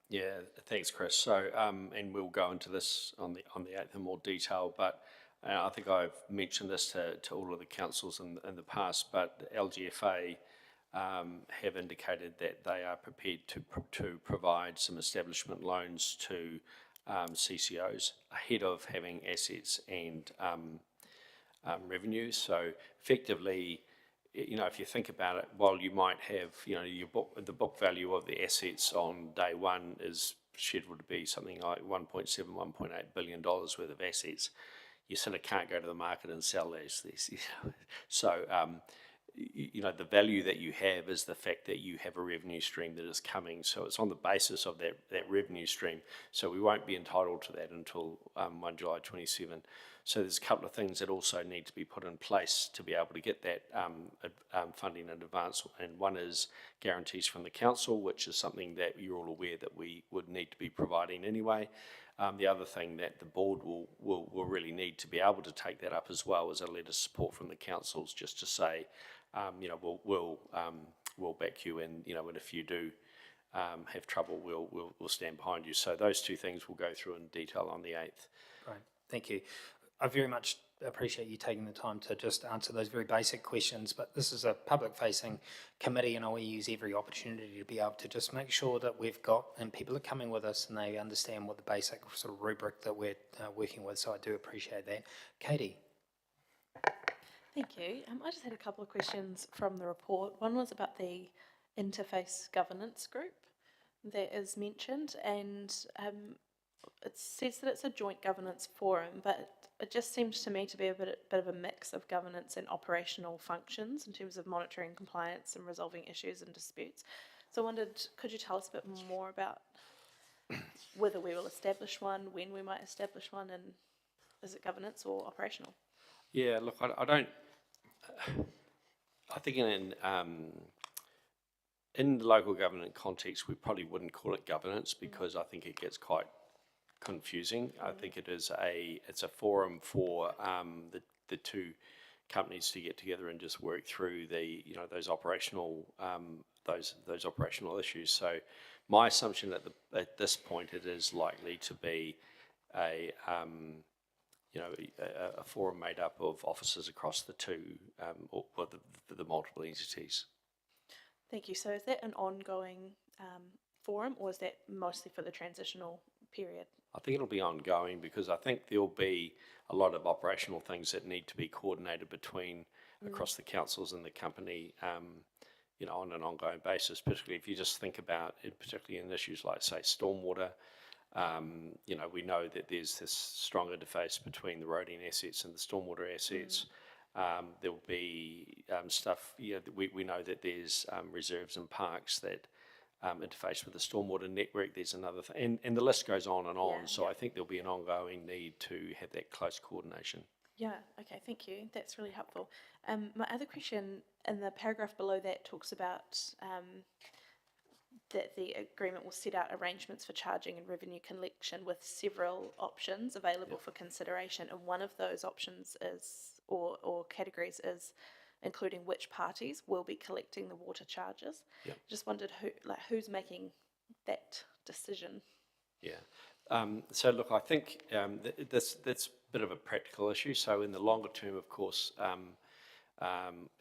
Yeah, thanks, Chris. So, and we'll go into this on the 8th in more detail, but I think I've mentioned this to all of the councils in the past, but LGFA have indicated that they are prepared to provide some establishment loans to CCOs ahead of having assets and revenues. So effectively, if you think about it, while you might have, the book value of the assets on day one is scheduled to be something like $1.7, $1.8 billion worth of assets, you sort of can't go to the market and sell these. So, the value that you have is the fact that you have a revenue stream that is coming. So it's on the basis of that revenue stream. So we won't be entitled to that until 1 July 27. So there's a couple of things that also need to be put in place to be able to get that funding in advance. And one is guarantees from the council, which is something that you're all aware that we would need to be providing anyway. The other thing that the board will really need to be able to take that up as well is a letter of support from the councils, just to say, we'll back you in, and if you do have trouble, we'll stand behind you. So those two things we'll go through in detail on the 8th. Right, thank you. I very much appreciate you taking the time to just answer those very basic questions, but this is a public-facing committee and I will use every opportunity to be able to just make sure that we've got, and people are coming with us and they understand what the basic sort of rubric that we're working with, so I do appreciate that. Katie. Thank you. I just had a couple of questions from the report. One was about the interface governance group that is mentioned, and it says that it's a joint governance forum, but it just seems to me to be a bit of a mix of governance and operational functions in terms of monitoring compliance and resolving issues and disputes. So I wondered, could you tell us a bit more about whether we will establish one, when we might establish one, and is it governance or operational? Yeah, look, I don't. I think in the local government context, we probably wouldn't call it governance because I think it gets quite confusing. I think it's a forum for the two companies to get together and just work through those operational issues. So my assumption at this point, it is likely to be a forum made up of officers across the two or the multiple entities. Thank you. So is that an ongoing forum, or is that mostly for the transitional period? I think it'll be ongoing because I think there'll be a lot of operational things that need to be coordinated between across the councils and the company, on an ongoing basis, particularly if you just think about it, particularly in issues like, say, stormwater. We know that there's this strong interface between the roading assets and the stormwater assets. There will be stuff, we know that there's reserves and parks that interface with the stormwater network. There's another thing, and the list goes on and on. So I think there'll be an ongoing need to have that close coordination. Yeah, okay, thank you. That's really helpful. My other question in the paragraph below that talks about that the agreement will set out arrangements for charging and revenue collection with several options available for consideration, and one of those options is, or categories is, including which parties will be collecting the water charges. Just wondered who's making that decision. So look, I think that's a bit of a practical issue. So in the longer term, of course,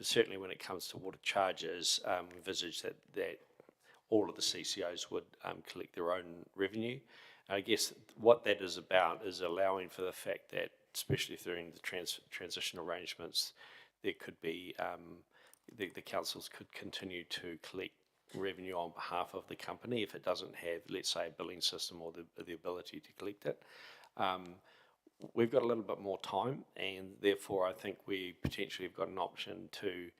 certainly when it comes to water charges, we envisage that all of the CCOs would collect their own revenue. I guess what that is about is allowing for the fact that, especially during the transition arrangements, there could be the councils could continue to collect revenue on behalf of the company if it doesn't have, let's say, a billing system or the ability to collect it. We've got a little bit more time, and therefore I think we potentially have got an option to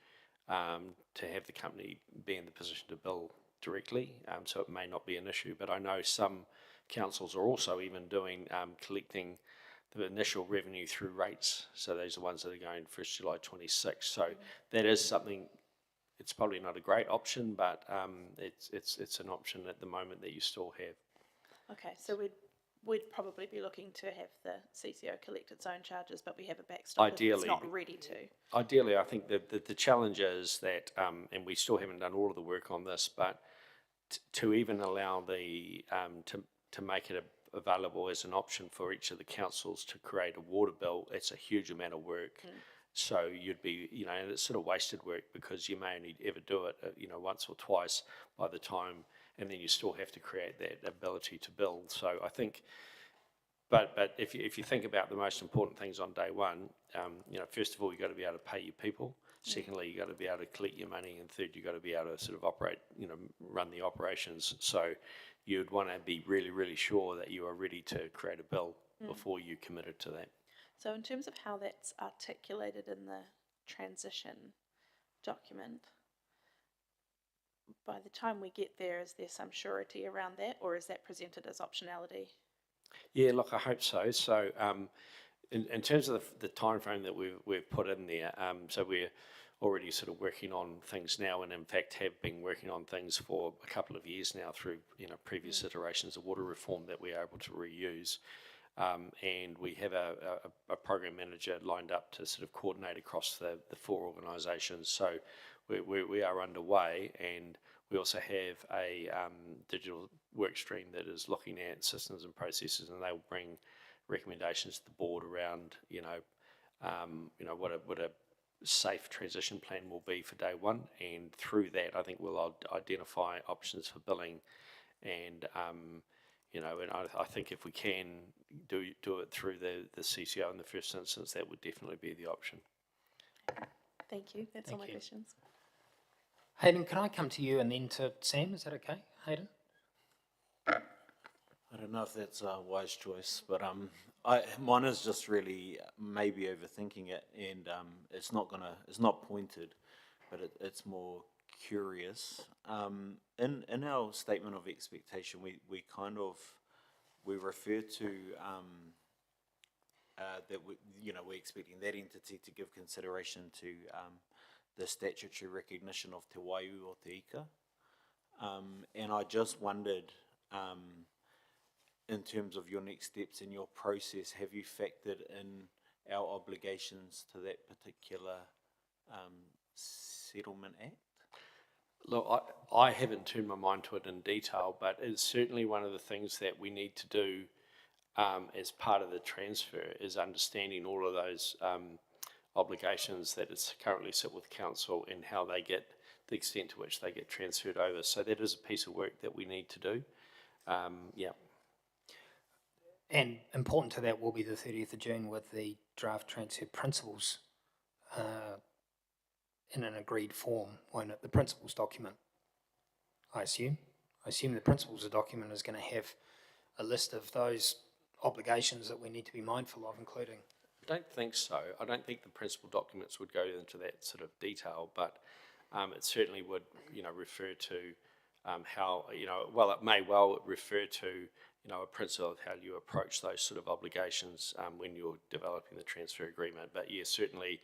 have the company be in the position to bill directly, so it may not be an issue. But I know some councils are also even doing collecting the initial revenue through rates. So those are the ones that are going 1st July 26. So that is something. It's probably not a great option, but it's an option at the moment that you still have. Okay, so we'd probably be looking to have the CCO collect its own charges, but we have a backstop if it's not ready to. Ideally, I think that the challenge is that, and we still haven't done all of the work on this, but to even allow the to make it available as an option for each of the councils to create a water bill, it's a huge amount of work. So you'd be, and it's sort of wasted work because you may only ever do it, once or twice by the time, and then you still have to create that ability to build. So I think, but if you think about the most important things on day one, first of all, you've got to be able to pay your people. Secondly, you've got to be able to collect your money, and third, you've got to be able to sort of operate, run the operations. So you'd want to be really, really sure that you are ready to create a bill before you committed to that. So in terms of how that's articulated in the transition document, by the time we get there, is there some surety around that, or is that presented as optionality? Yeah, look, I hope so. So in terms of the time frame that we've put in there, so we're already sort of working on things now, and in fact have been working on things for a couple of years now through previous iterations of water reform that we are able to reuse. And we have a program manager lined up to sort of coordinate across the four organisations. So we are underway, and we also have a digital work stream that is looking at systems and processes, and they will bring recommendations to the board around what a safe transition plan will be for day one. And through that, I think we'll identify options for billing, and and I think if we can do it through the CCO in the first instance, that would definitely be the option. Thank you. That's all my questions. Hayden, can I come to you and then to Sam? Is that okay, Hayden? I don't know if that's a wise choice, but mine is just really maybe overthinking it, and it's not pointed, but it's more curious. In our statement of expectation, we refer to that we're expecting that entity to give consideration to the statutory recognition of te waiu or te ika. And I just wondered, in terms of your next steps in your process, have you factored in our obligations to that particular settlement act? Look, I haven't turned my mind to it in detail, but it's certainly one of the things that we need to do as part of the transfer is understanding all of those obligations that it's currently sit with council and how they get, the extent to which they get transferred over. So that is a piece of work that we need to do. Yeah. And important to that will be the 30th of June with the draft transfer principles in an agreed form, won't it? The principles document, I assume. I assume the principles document is going to have a list of those obligations that we need to be mindful of, including. I don't think so. I don't think the principal documents would go into that sort of detail, but it certainly would, refer to how, it may well refer to, a principle of how you approach those sort of obligations when you're developing the transfer agreement. But yeah, certainly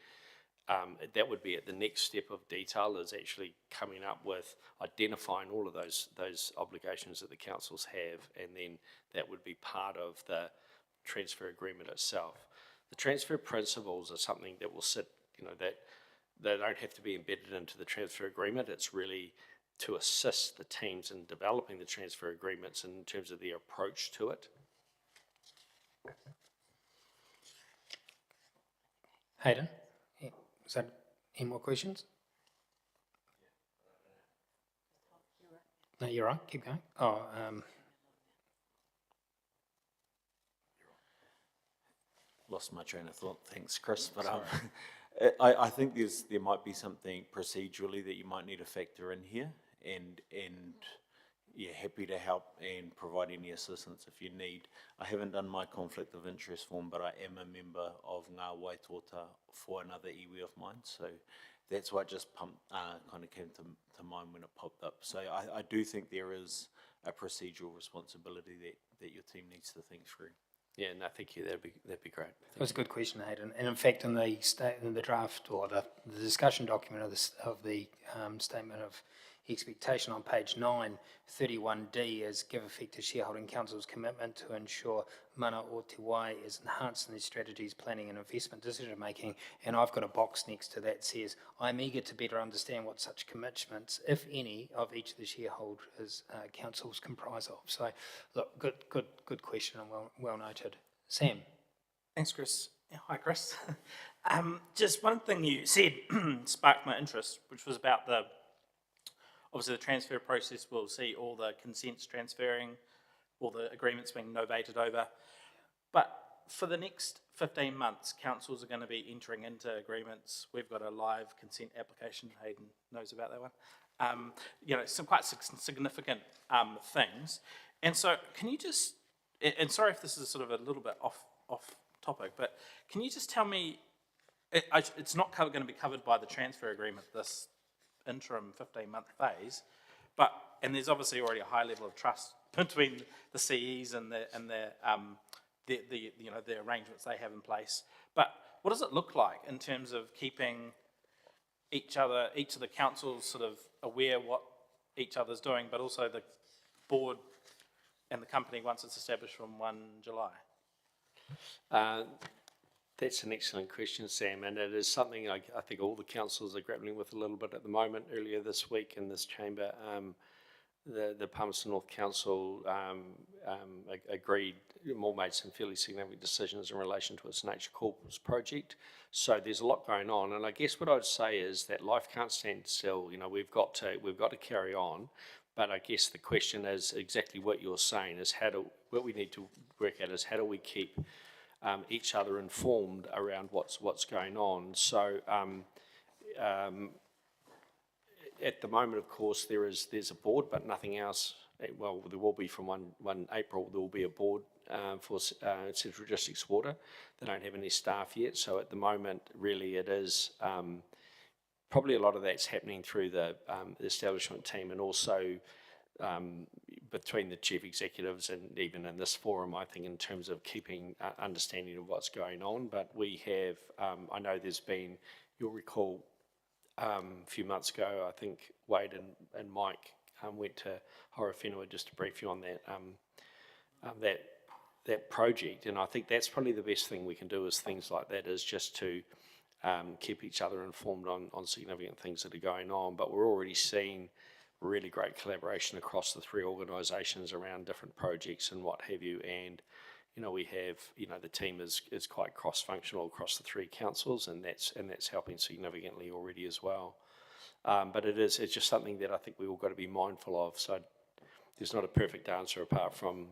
that would be at the next step of detail, is actually coming up with identifying all of those obligations that the councils have, and then that would be part of the transfer agreement itself. The transfer principles are something that will sit, that they don't have to be embedded into the transfer agreement. It's really to assist the teams in developing the transfer agreements in terms of their approach to it. Hayden, is that any more questions? No, you're right. Keep going. Lost my train of thought. Thanks, Chris. But I think there might be something procedurally that you might need to factor in here, and yeah, happy to help and provide any assistance if you need. I haven't done my conflict of interest form, but I am a member of Ngā Waitota for another iwi of mine, so that's why it just kind of came to mind when it popped up. So I do think there is a procedural responsibility that your team needs to think through. Yeah, no, thank you. That'd be great. That was a good question, Hayden. And in fact, in the draft or the discussion document of the statement of expectation on page 9, 31D is give effect to Shareholding Council's commitment to ensure mana o te wai is enhanced in their strategies, planning and investment decision making. And I've got a box next to that says, I'm eager to better understand what such commitments, if any, of each of the shareholders councils comprise of. So look, good question and well noted. Sam. Thanks, Chris. Yeah, hi, Chris. Just one thing you said sparked my interest, which was about obviously the transfer process. We'll see all the consents transferring, all the agreements being novated over. But for the next 15 months, councils are going to be entering into agreements. We've got a live consent application. Hayden knows about that one. Some quite significant things. And so can you just, and sorry if this is sort of a little bit off topic, but can you just tell me, it's not going to be covered by the transfer agreement, this interim 15-month phase, and there's obviously already a high level of trust between the CEs and the arrangements they have in place. But what does it look like in terms of keeping each of the councils sort of aware what each other's doing, but also the board and the company once it's established from 1 July? That's an excellent question, Sam, and it is something I think all the councils are grappling with a little bit at the moment. Earlier this week in this chamber, the Palmerston North Council agreed, made some fairly significant decisions in relation to its Nature Corpus project. So there's a lot going on, and I guess what I'd say is that life can't stand still. We've got to carry on, but I guess the question is exactly what you're saying: is what we need to work at is how do we keep each other informed around what's going on. So at the moment, of course, there's a board, but nothing else well, there will be from 1 April, there will be a board for Central Districts Water. They don't have any staff yet, so at the moment, really it is probably a lot of that's happening through the establishment team, and also between the chief executives and even in this forum, I think, in terms of keeping understanding of what's going on. But we have, I know there's been, you'll recall a few months ago, I think Wade and Mike went to Horowhenua just to brief you on that that project, and I think that's probably the best thing we can do is things like that, is just to keep each other informed on significant things that are going on. But we're already seeing really great collaboration across the three organisations around different projects and what have you, and we have, the team is quite cross-functional across the three councils, and that's helping significantly already as well. But it's just something that I think we've all got to be mindful of. So there's not a perfect answer apart from,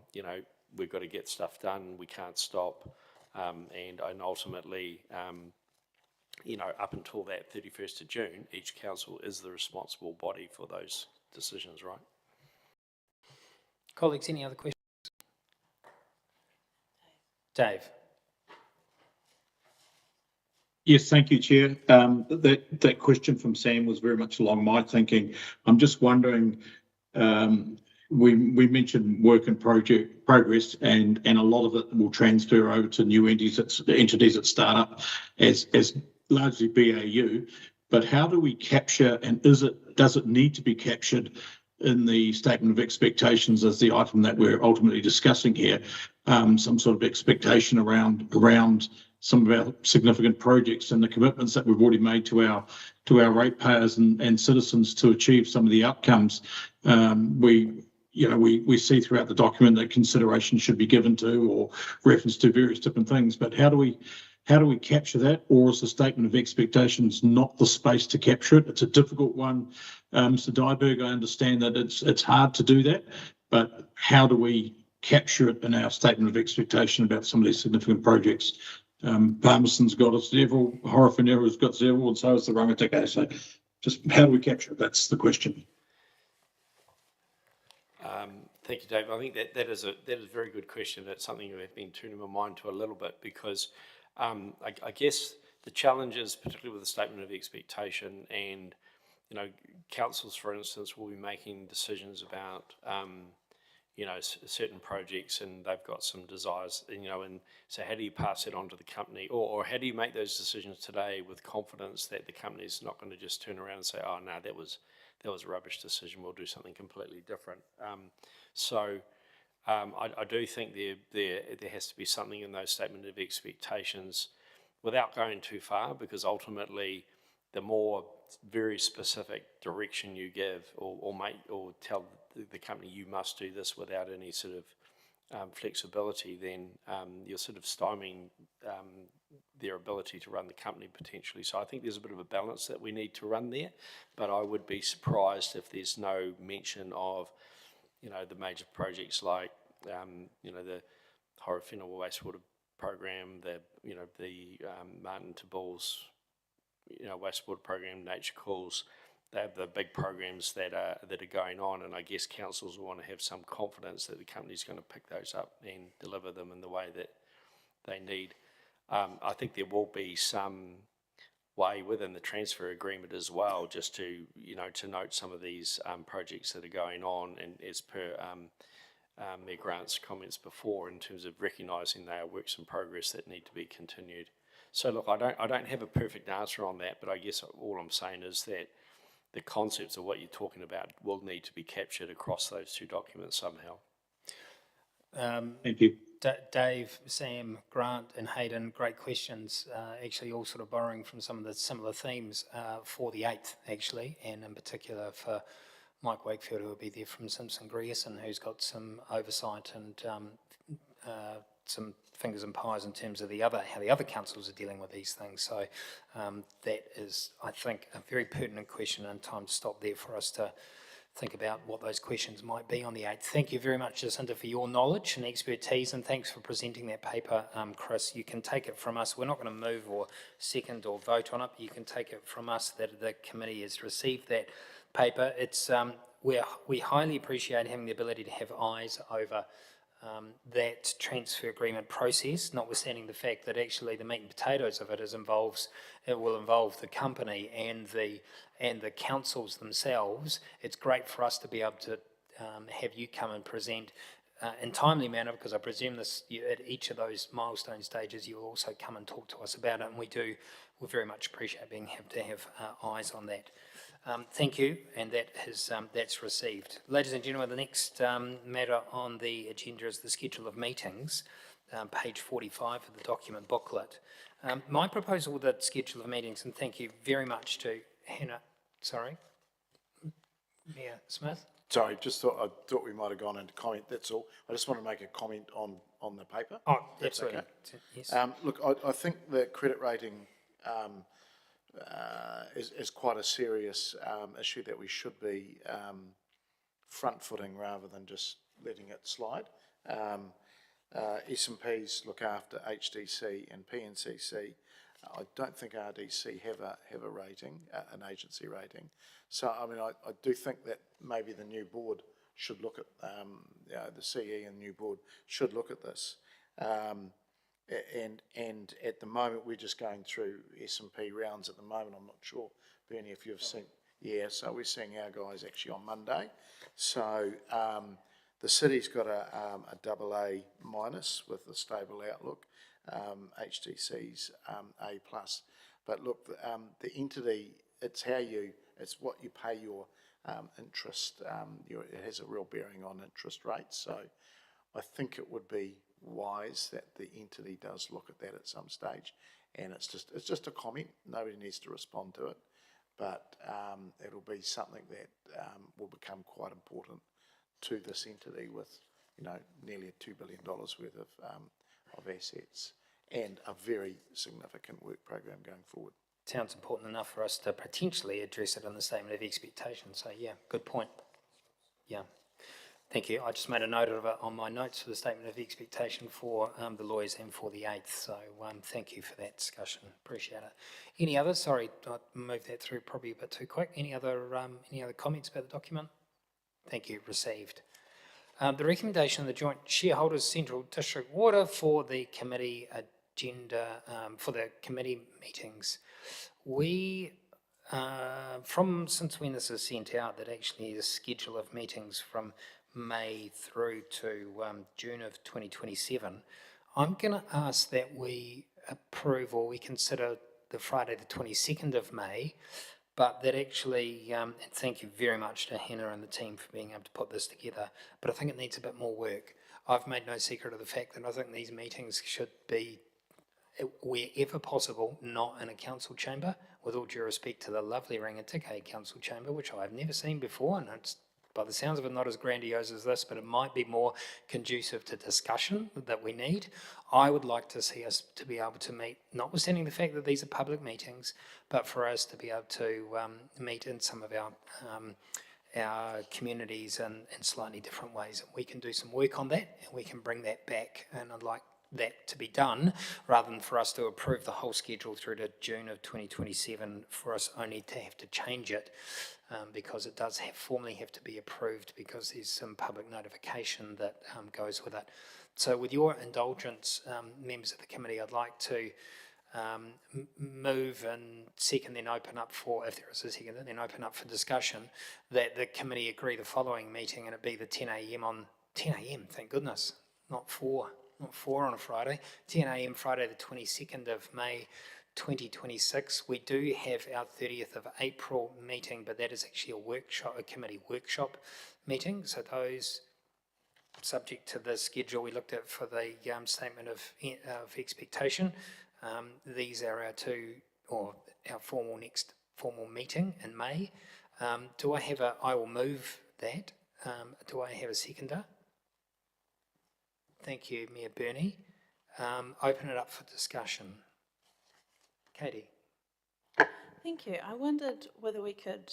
we've got to get stuff done, we can't stop, and ultimately, up until that 31st of June, each council is the responsible body for those decisions, right? Colleagues, any other questions? Dave. Yes, thank you, Chair. That question from Sam was very much along my thinking. I'm just wondering, we mentioned work in progress, and a lot of it will transfer over to new entities that start up as largely BAU. But how do we capture, and does it need to be captured in the statement of expectations as the item that we're ultimately discussing here, some sort of expectation around some of our significant projects and the commitments that we've already made to our ratepayers and citizens to achieve some of the outcomes. We see throughout the document that consideration should be given to, or reference to various different things, but how do we capture that? Or is the statement of expectations not the space to capture it? It's a difficult one, Mr. Dyberg. I understand that it's hard to do that, but how do we capture it in our statement of expectation about some of these significant projects? Palmerston's got several, Horowhenua's got several, and so is the Rangitikei. So just how do we capture it? That's the question. Thank you, Dave. I think that is a very good question. That's something I've been turning my mind to a little bit, because I guess the challenge is, particularly with the statement of expectation, and councils, for instance, will be making decisions about certain projects, and they've got some desires, and so how do you pass it on to the company, or how do you make those decisions today with confidence that the company's not going to just turn around and say, oh no, that was a rubbish decision, we'll do something completely different. I do think there has to be something in those statement of expectations without going too far, because ultimately the more very specific direction you give or tell the company you must do this without any sort of flexibility, then you're sort of stymieing their ability to run the company potentially. So I think there's a bit of a balance that we need to run there, but I would be surprised if there's no mention of the major projects like the Horowhenua wastewater program, the Martin to Bulls wastewater program, Nature Calls. They have the big programs that are going on, and I guess councils will want to have some confidence that the company's going to pick those up and deliver them in the way that they need. I think there will be some way within the transfer agreement as well, just to note some of these projects that are going on, and as per Mayor Grant's comments before, in terms of recognising they are works in progress that need to be continued. So look, I don't have a perfect answer on that, but I guess all I'm saying is that the concepts of what you're talking about will need to be captured across those two documents somehow. Thank you. Dave, Sam, Grant and Hayden, great questions, actually all sort of borrowing from some of the similar themes for the 8th actually, and in particular for Mike Wakefield, who will be there from Simpson Grierson, who's got some oversight and some fingers and pies in terms of how the other councils are dealing with these things. So that is, I think, a very pertinent question, and time to stop there for us to think about what those questions might be on the 8th. Thank you very much, Jacinta, for your knowledge and expertise, and thanks for presenting that paper, Chris. You can take it from us. We're not going to move or second or vote on it. You can take it from us that the committee has received that paper. It's we highly appreciate having the ability to have eyes over that transfer agreement process, notwithstanding the fact that actually the meat and potatoes of it will involve the company and the councils themselves. It's great for us to be able to have you come and present in timely manner, because I presume at each of those milestone stages you will also come and talk to us about it, and we very much appreciate being able to have eyes on that. Thank you, and that's received. Ladies and gentlemen, the next matter on the agenda is the schedule of meetings, page 45 of the document booklet. My proposal with the schedule of meetings, and thank you very much to Hannah, Mayor Smith. Sorry, I thought we might have gone into comment, that's all. I just want to make a comment on the paper. Oh, absolutely. Okay. Yes. Look, I think the credit rating is quite a serious issue that we should be front-footing rather than just letting it slide. S&Ps look after HDC and PNCC. I don't think RDC have a rating, an agency rating. So, I mean, I do think that maybe the new board should look at, the CE and the new board should look at this. And at the moment, we're just going through S&P rounds at the moment. I'm not sure, Bernie, if you've seen. Yeah, so we're seeing our guys actually on Monday. So the city's got a AA- with a stable outlook. HDC's A+. But look, the entity, it's what you pay your interest. It has a real bearing on interest rates. So I think it would be wise that the entity does look at that at some stage. And it's just a comment. Nobody needs to respond to it. But it'll be something that will become quite important to this entity with, nearly $2 billion worth of assets and a very significant work program going forward. Sounds important enough for us to potentially address it in the statement of expectation. So yeah, good point. Yeah. Thank you. I just made a note of it on my notes for the statement of expectation for the lawyers and for the 8th. So thank you for that discussion. Appreciate it. Any others? Sorry, I moved that through probably a bit too quick. Any other comments about the document? Thank you. Received. The recommendation of the Joint Shareholders Central District Water for the committee agenda, for the committee meetings. We, since when this is sent out, that actually is a schedule of meetings from May through to June of 2027. I'm going to ask that we approve or we consider the Friday the 22nd of May, but that actually, and thank you very much to Hannah and the team for being able to put this together, but I think it needs a bit more work. I've made no secret of the fact that I think these meetings should be, wherever possible, not in a council chamber, with all due respect to the lovely Rangitikei council chamber, which I've never seen before, and it's, by the sounds of it, not as grandiose as this, but it might be more conducive to discussion that we need. I would like to see us to be able to meet, notwithstanding the fact that these are public meetings, but for us to be able to meet in some of our communities in slightly different ways. And we can do some work on that, and we can bring that back, and I'd like that to be done, rather than for us to approve the whole schedule through to June of 2027, for us only to have to change it, because it does formally have to be approved, because there's some public notification that goes with it. So with your indulgence, members of the committee, I'd like to move and second, then open up for, if there is a second, then open up for discussion, that the committee agree the following meeting, and it be the 10 a.m. on 10 a.m, thank goodness, not 4 on a Friday, 10 a.m. Friday the 22nd of May 2026. We do have our 30th of April meeting, but that is actually a committee workshop meeting. So those subject to the schedule we looked at for the statement of expectation, these are our next formal meeting in May. I will move that. Do I have a seconder? Thank you, Mayor Bernie. Open it up for discussion. Katie. Thank you. I wondered whether we could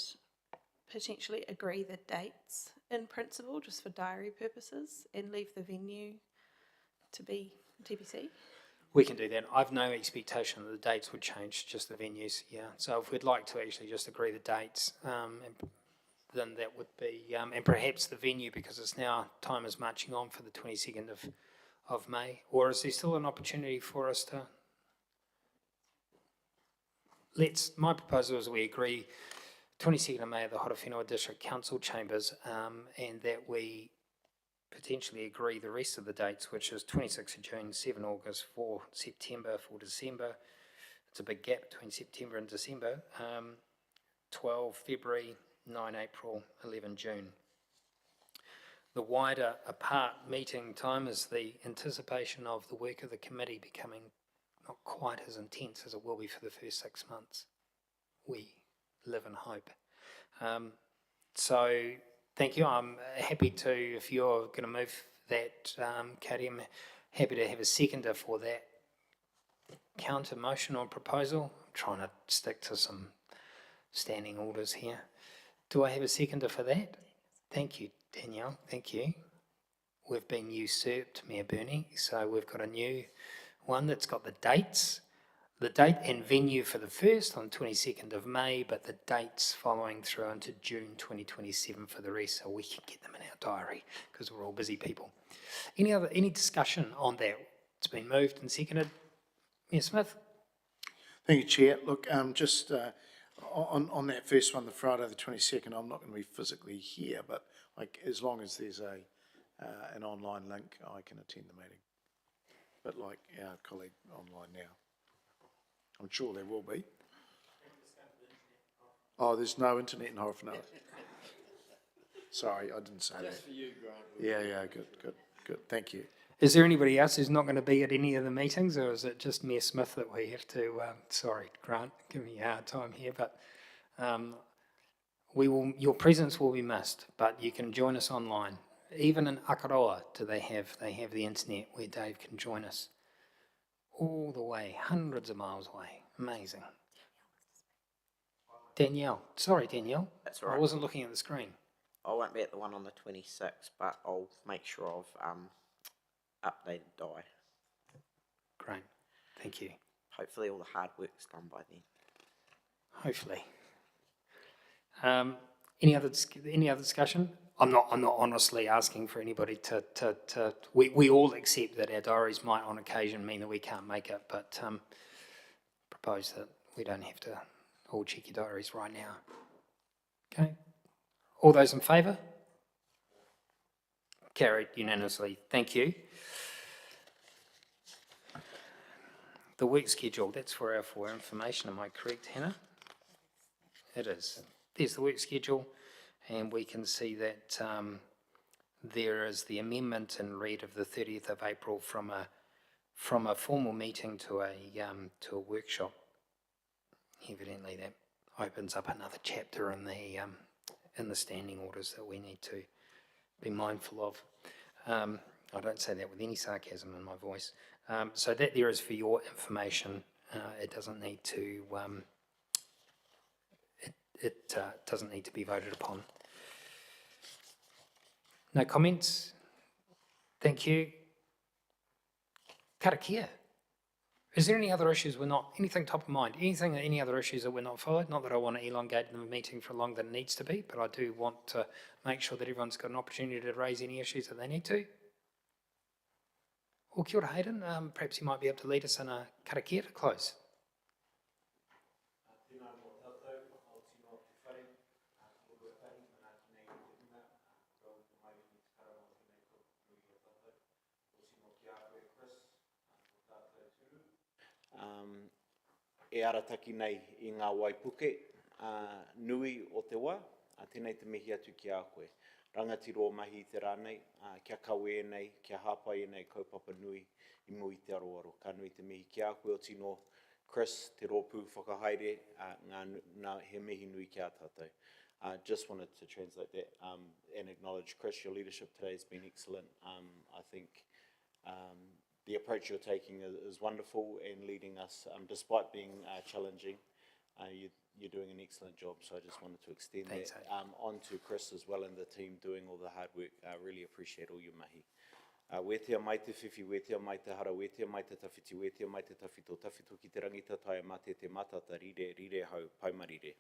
potentially agree the dates in principle, just for diary purposes, and leave the venue to be TBC? We can do that. I've no expectation that the dates would change, just the venues, yeah. So if we'd like to actually just agree the dates, then that would be, and perhaps the venue, because it's now, time is marching on for the 22nd of May, or is there still an opportunity for us to, my proposal is we agree 22nd of May at the Horowhenua District Council Chambers, and that we potentially agree the rest of the dates, which is 26th of June, 7 August, 4 September, 4 December. It's a big gap between September and December. 12 February, 9 April, 11 June. The wider apart meeting time is the anticipation of the work of the committee becoming not quite as intense as it will be for the first 6 months. We live in hope. So thank you. I'm happy to, if you're going to move that, Katie, I'm happy to have a seconder for that counter motion or proposal. I'm trying to stick to some standing orders here. Do I have a seconder for that? Thank you, Danielle. Thank you. We've been usurped, Mayor Burney, so we've got a new one that's got the dates. The date and venue for the first on 22nd of May, but the dates following through into June 2027 for the rest, so we can get them in our diary because we're all busy people. Any discussion on that? It's been moved and seconded. Mayor Smith? Thank you, Chair. Look, just on that first one, the Friday the 22nd, I'm not going to be physically here, but as long as there's an online link, I can attend the meeting. But like our colleague online now. I'm sure there will be. Oh, there's no internet in Horowhenua. Sorry, I didn't say that. Just for you, Grant. Yeah, good. Thank you. Is there anybody else who's not going to be at any of the meetings, or is it just Mayor Smith that we have to, sorry, Grant, give me a hard time here, but your presence will be missed, but you can join us online. Even in Akaroa, they have the internet where Dave can join us. All the way, hundreds of miles away. Amazing. Danielle. Sorry, Danielle. That's all right. I wasn't looking at the screen. I won't be at the one on the 26th, but I'll make sure I've updated Di. Great. Thank you. Hopefully all the hard work's done by then. Hopefully. Any other discussion? I'm not honestly asking for anybody to we all accept that our diaries might on occasion mean that we can't make it, but propose that we don't have to all check your diaries right now. Okay. All those in favour? Carried unanimously. Thank you. The work schedule, that's for our information, am I correct, Hannah? It is. There's the work schedule, and we can see that there is the amendment in read of the 30th of April from a formal meeting to a workshop. Evidently that opens up another chapter in the standing orders that we need to be mindful of. I don't say that with any sarcasm in my voice. So that there is for your information. It doesn't need to doesn't need to be voted upon. No comments? Thank you. Karakia. Is there any other issues anything top of mind, any other issues that we're not followed? Not that I want to elongate the meeting for longer than it needs to be, but I do want to make sure that everyone's got an opportunity to raise any issues that they need to. Well, kia ora, Hayden. Perhaps you might be able to lead us in a karakia to close. E arataki nei I ngā waipuke nui o te wā, tēnei te mihi atu ki a koe. Rangatiro mahi te rānei, kia kawe nei, kia hāpai nei kaupapa nui I mui te aroaro. Ka nui te mihi ki a koe o tino Chris, te rōpū whakahaere, ngā he mihi nui ki a tātou. Just wanted to translate that and acknowledge, Chris, your leadership today has been excellent. I think the approach you're taking is wonderful and leading us, despite being challenging. you're doing an excellent job, so I just wanted to extend Thanks, that on to Chris as well and the team doing all the hard work. I really appreciate all your mahi. Wetia mai te whiwhi, wetia mai te hara, wetia mai te tawhiti, wetia mai te tawhito ki te rangita tai mate te matata rire hau, paumarire.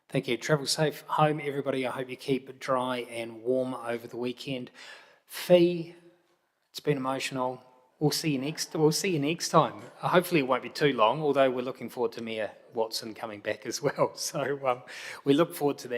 Thank you. Travel safe home, everybody. I hope you keep dry and warm over the weekend. Fee, it's been emotional. We'll see you next time. Hopefully it won't be too long, although we're looking forward to Mayor Watson coming back as well. So we look forward to that.